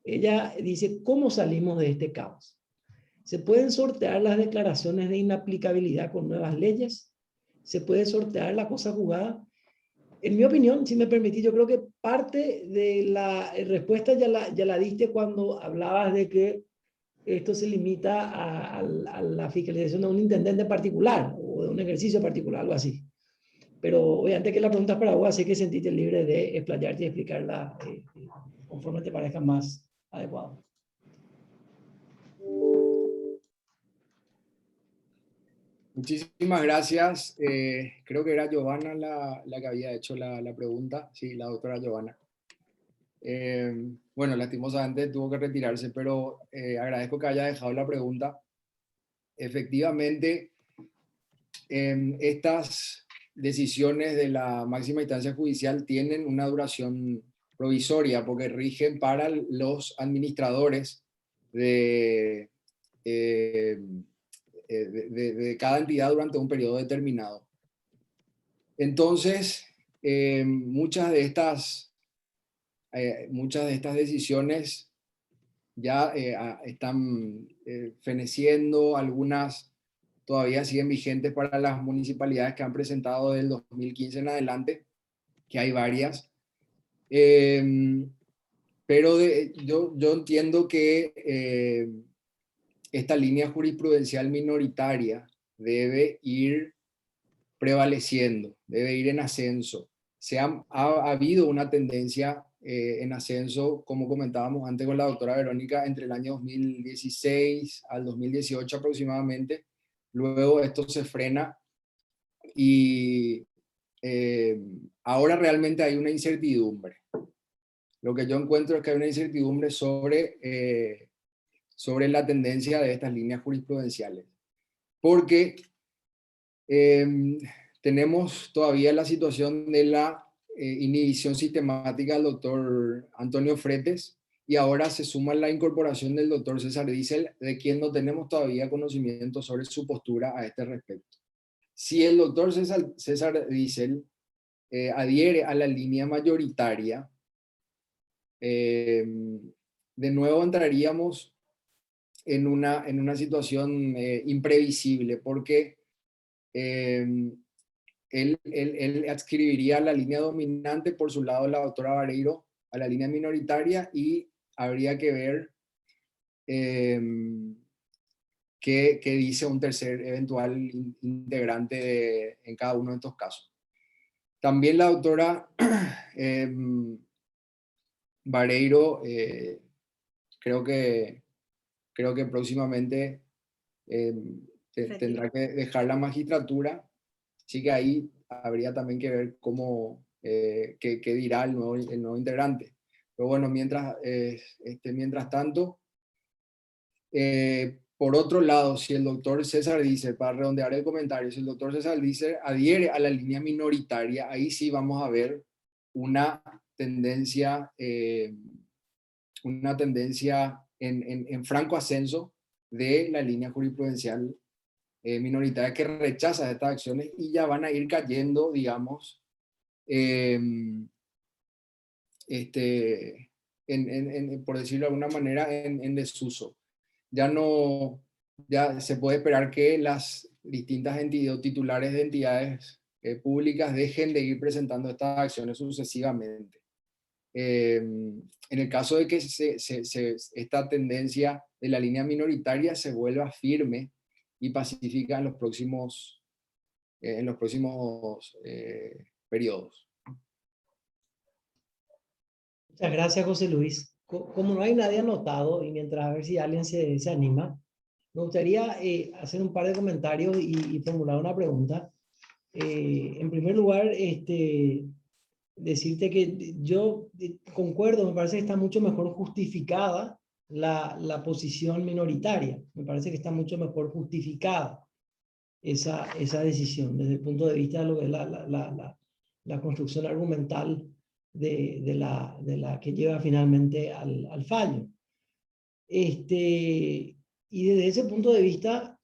Ella dice, ¿cómo salimos de este caos? ¿Se pueden sortear las declaraciones de inaplicabilidad con nuevas leyes? ¿Se puede sortear la cosa jugada? En mi opinión, si me permitís, yo creo que parte de la respuesta ya la diste cuando hablabas de que esto se limita a la fiscalización de un intendente particular o de un ejercicio particular, algo así. Pero obviamente que la pregunta es para vos, así que sentiste libre de explayarte y explicarla conforme te parezca más adecuado. Muchísimas gracias. Creo que era Giovanna la que había hecho la pregunta. Sí, la doctora Giovanna. Bueno, lastimosamente tuvo que retirarse, pero agradezco que haya dejado la pregunta. Efectivamente, estas decisiones de la máxima instancia judicial tienen una duración provisoria porque rigen para los administradores de cada entidad durante un periodo determinado. Entonces, muchas de estas decisiones ya están feneciendo, algunas todavía siguen vigentes para las municipalidades que han presentado del 2015 en adelante, que hay varias. Pero yo entiendo que esta línea jurisprudencial minoritaria debe ir prevaleciendo, debe ir en ascenso. Ha habido una tendencia en ascenso, como comentábamos antes con la doctora Verónica, entre el año 2016 al 2018 aproximadamente. Luego esto se frena y ahora realmente hay una incertidumbre. Lo que yo encuentro es que hay una incertidumbre sobre la tendencia de estas líneas jurisprudenciales. Porque tenemos todavía la situación de la inhibición sistemática del doctor Antonio Fretes y ahora se suma la incorporación del doctor César Diesel, de quien no tenemos todavía conocimiento sobre su postura a este respecto. Si el doctor César Diesel adhiere a la línea mayoritaria, de nuevo entraríamos en una situación imprevisible, porque él adscribiría la línea dominante, por su lado la doctora Vareiro a la línea minoritaria, y habría que ver qué dice un tercer eventual integrante en cada uno de estos casos. También la doctora Vareiro creo que próximamente tendrá que dejar la magistratura, así que ahí habría también que ver cómo qué dirá el nuevo integrante. Pero bueno, mientras tanto, por otro lado, si el doctor César dice, para redondear el comentario, si el doctor César dice adhiere a la línea minoritaria, ahí sí vamos a ver una tendencia en franco ascenso de la línea jurisprudencial minoritaria que rechaza estas acciones, y ya van a ir cayendo, digamos, por decirlo de alguna manera, en desuso. Ya se puede esperar que las distintas entidades, titulares de entidades públicas dejen de ir presentando estas acciones sucesivamente. En el caso de que esta tendencia de la línea minoritaria se vuelva firme y pacífica en los próximos periodos. Muchas gracias, José Luis. Como no hay nadie anotado, y mientras a ver si alguien se anima, me gustaría hacer un par de comentarios y formular una pregunta. En primer lugar, decirte que yo concuerdo, me parece que está mucho mejor justificada la posición minoritaria. Me parece que está mucho mejor justificada esa decisión desde el punto de vista de lo que es la construcción argumental de la que lleva finalmente al fallo. Y desde ese punto de vista,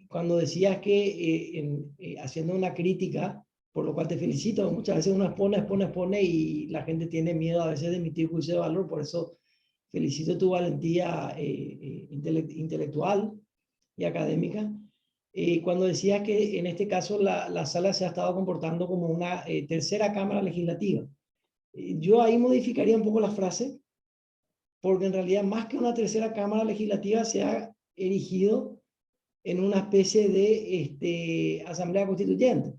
cuando decías que haciendo una crítica, por lo cual te felicito, muchas veces uno expone y la gente tiene miedo a veces de emitir juicio de valor, por eso felicito tu valentía intelectual y académica. Cuando decías que en este caso la sala se ha estado comportando como una tercera cámara legislativa, yo ahí modificaría un poco la frase, porque en realidad más que una tercera cámara legislativa se ha erigido en una especie de asamblea constituyente.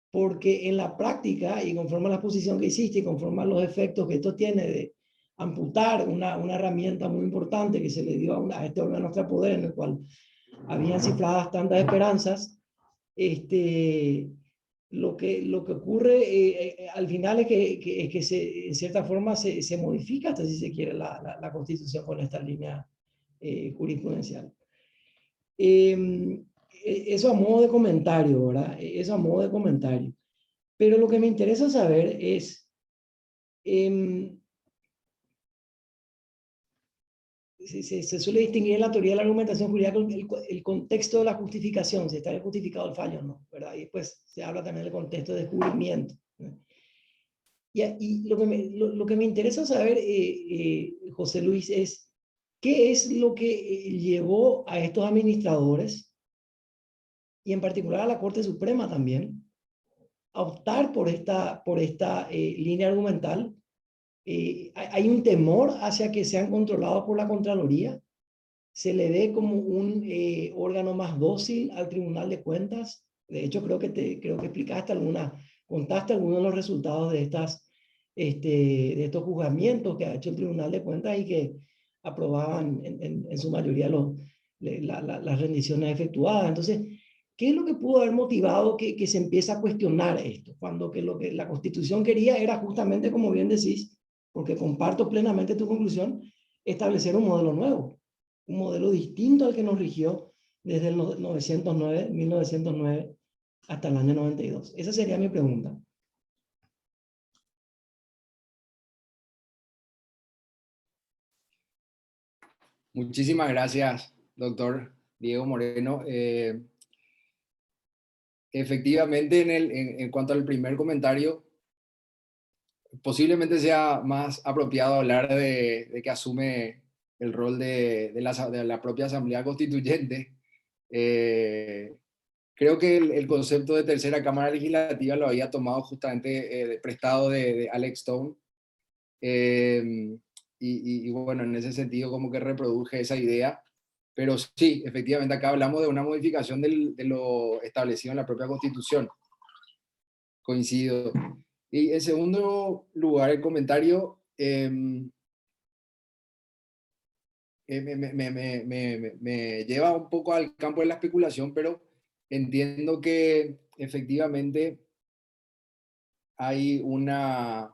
Porque en la práctica, y conforme a la exposición que hiciste, y conforme a los efectos que esto tiene de amputar una herramienta muy importante que se le dio a este órgano extrapoder, en el cual habían cifradas tantas esperanzas, lo que ocurre al final es que en cierta forma se modifica, hasta si se quiere, la Constitución con esta línea jurisprudencial. Eso a modo de comentario, ¿verdad? Eso a modo de comentario. Pero lo que me interesa saber es, se suele distinguir en la teoría de la argumentación jurídica el contexto de la justificación, si está bien justificado el fallo o no, ¿verdad? Y después se habla también del contexto de descubrimiento. Y lo que me interesa saber, José Luis, es qué es lo que llevó a estos administradores, y en particular a la Corte Suprema también, a optar por esta línea argumental. Hay un temor hacia que sean controlados por la Contraloría. Se le ve como un órgano más dócil al Tribunal de Cuentas. De hecho, creo que contaste algunos de los resultados de de estos juzgamientos que ha hecho el Tribunal de Cuentas y que aprobaban en su mayoría las rendiciones efectuadas. Entonces, ¿qué es lo que pudo haber motivado que se empiece a cuestionar esto? Cuando lo que la Constitución quería era justamente, como bien decís, porque comparto plenamente tu conclusión, establecer un modelo nuevo, un modelo distinto al que nos rigió desde el 1909 hasta el año 92. Esa sería mi pregunta. Muchísimas gracias, doctor Diego Moreno. Efectivamente, en cuanto al primer comentario, posiblemente sea más apropiado hablar de que asume el rol de la propia Asamblea Constituyente. Creo que el concepto de tercera Cámara Legislativa lo había tomado justamente prestado de Alex Stone. Y bueno, en ese sentido como que reproduje esa idea. Pero sí, efectivamente acá hablamos de una modificación de lo establecido en la propia Constitución. Coincido. Y en segundo lugar, el comentario me lleva un poco al campo de la especulación, pero entiendo que efectivamente hay una,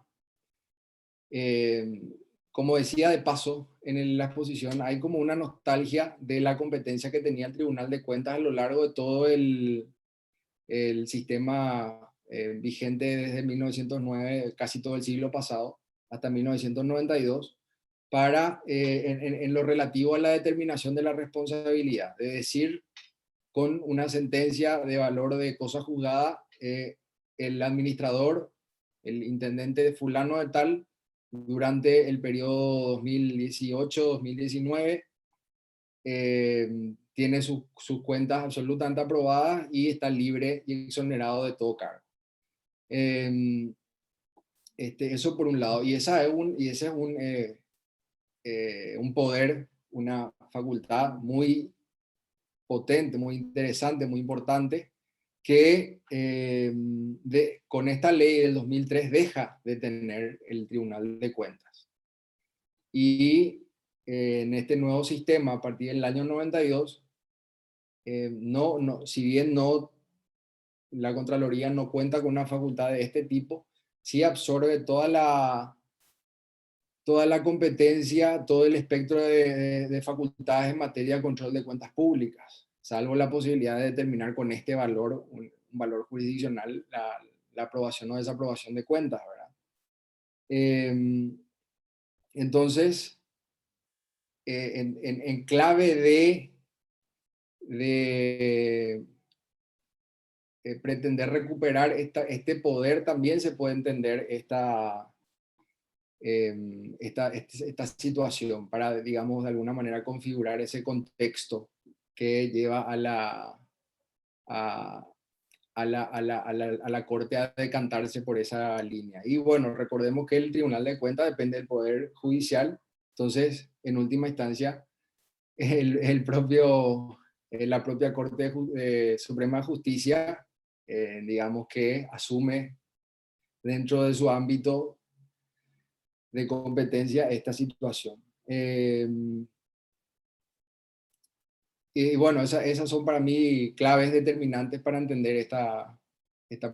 como decía de paso en la exposición, hay como una nostalgia de la competencia que tenía el Tribunal de Cuentas a lo largo de todo el sistema vigente desde 1909, casi todo el siglo pasado, hasta 1992, para, en lo relativo a la determinación de la responsabilidad. Es decir, con una sentencia de valor de cosa juzgada, el administrador, el intendente de fulano de tal, durante el periodo 2018-2019, tiene sus cuentas absolutamente aprobadas y está libre y exonerado de todo cargo. Eso por un lado. Y ese es un poder, una facultad muy potente, muy interesante, muy importante, que con esta ley del 2003 deja de tener el Tribunal de Cuentas. Y en este nuevo sistema, a partir del año 92, si bien la Contraloría no cuenta con una facultad de este tipo, sí absorbe toda la competencia, todo el espectro de facultades en materia de control de cuentas públicas, salvo la posibilidad de determinar con este valor, un valor jurisdiccional, la aprobación o desaprobación de cuentas, ¿verdad? Entonces, en clave de pretender recuperar este poder, también se puede entender esta situación para, digamos, de alguna manera configurar ese contexto que lleva a la Corte a decantarse por esa línea. Y bueno, recordemos que el Tribunal de Cuentas depende del Poder Judicial, entonces, en última instancia, la propia Corte Suprema de Justicia, digamos que asume dentro de su ámbito de competencia esta situación. Y bueno, esas son para mí claves determinantes para entender esta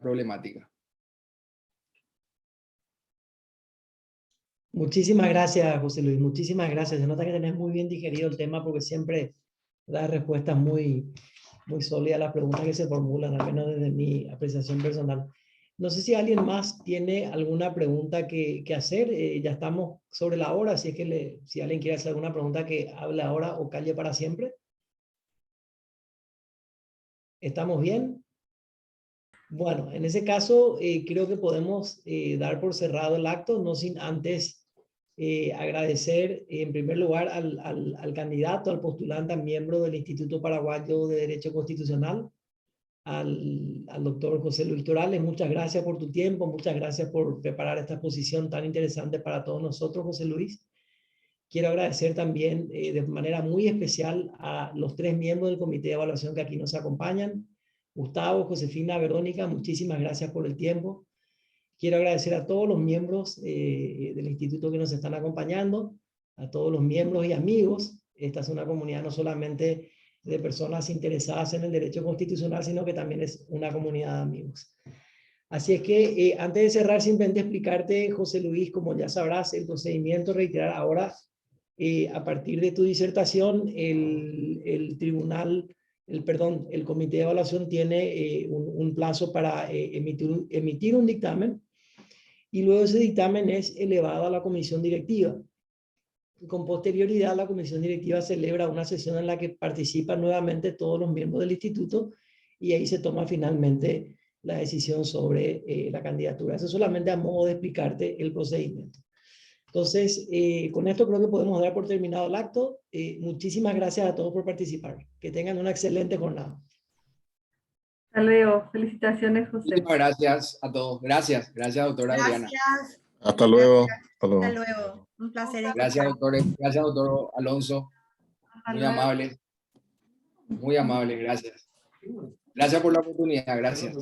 problemática. Muchísimas gracias, José Luis, muchísimas gracias. Se nota que tenés muy bien digerido el tema porque siempre das respuestas muy sólidas a las preguntas que se formulan, al menos desde mi apreciación personal. No sé si alguien más tiene alguna pregunta que hacer. Ya estamos sobre la hora, así es que si alguien quiere hacer alguna pregunta, que hable ahora o calle para siempre. ¿Estamos bien? Bueno, en ese caso, creo que podemos dar por cerrado el acto, no sin antes agradecer en primer lugar al candidato, al postulante, al miembro del Instituto Paraguayo de Derecho Constitucional, al doctor José Luis Torales. Muchas gracias por tu tiempo, muchas gracias por preparar esta exposición tan interesante para todos nosotros, José Luis. Quiero agradecer también de manera muy especial a los 3 miembros del Comité de Evaluación que aquí nos acompañan. Gustavo, Josefina, Verónica, muchísimas gracias por el tiempo. Quiero agradecer a todos los miembros del instituto que nos están acompañando, a todos los miembros y amigos. Esta es una comunidad no solamente de personas interesadas en el derecho constitucional, sino que también es una comunidad de amigos. Así es que antes de cerrar, simplemente explicarte, José Luis, como ya sabrás, el procedimiento, reiterar ahora, a partir de tu disertación, el comité de evaluación tiene un plazo para emitir un dictamen, y luego ese dictamen es elevado a la comisión directiva. Con posterioridad, la comisión directiva celebra una sesión en la que participan nuevamente todos los miembros del instituto, y ahí se toma finalmente la decisión sobre la candidatura. Eso solamente a modo de explicarte el procedimiento. Entonces, con esto creo que podemos dar por terminado el acto. Muchísimas gracias a todos por participar. Que tengan una excelente jornada. Hasta luego. Felicitaciones, José. Muchísimas gracias a todos. Gracias, doctora Adriana. Gracias. Hasta luego. Hasta luego. Un placer. Gracias, doctores. Gracias, doctor Alonso. Muy amable. Muy amable, gracias. Gracias por la oportunidad, gracias.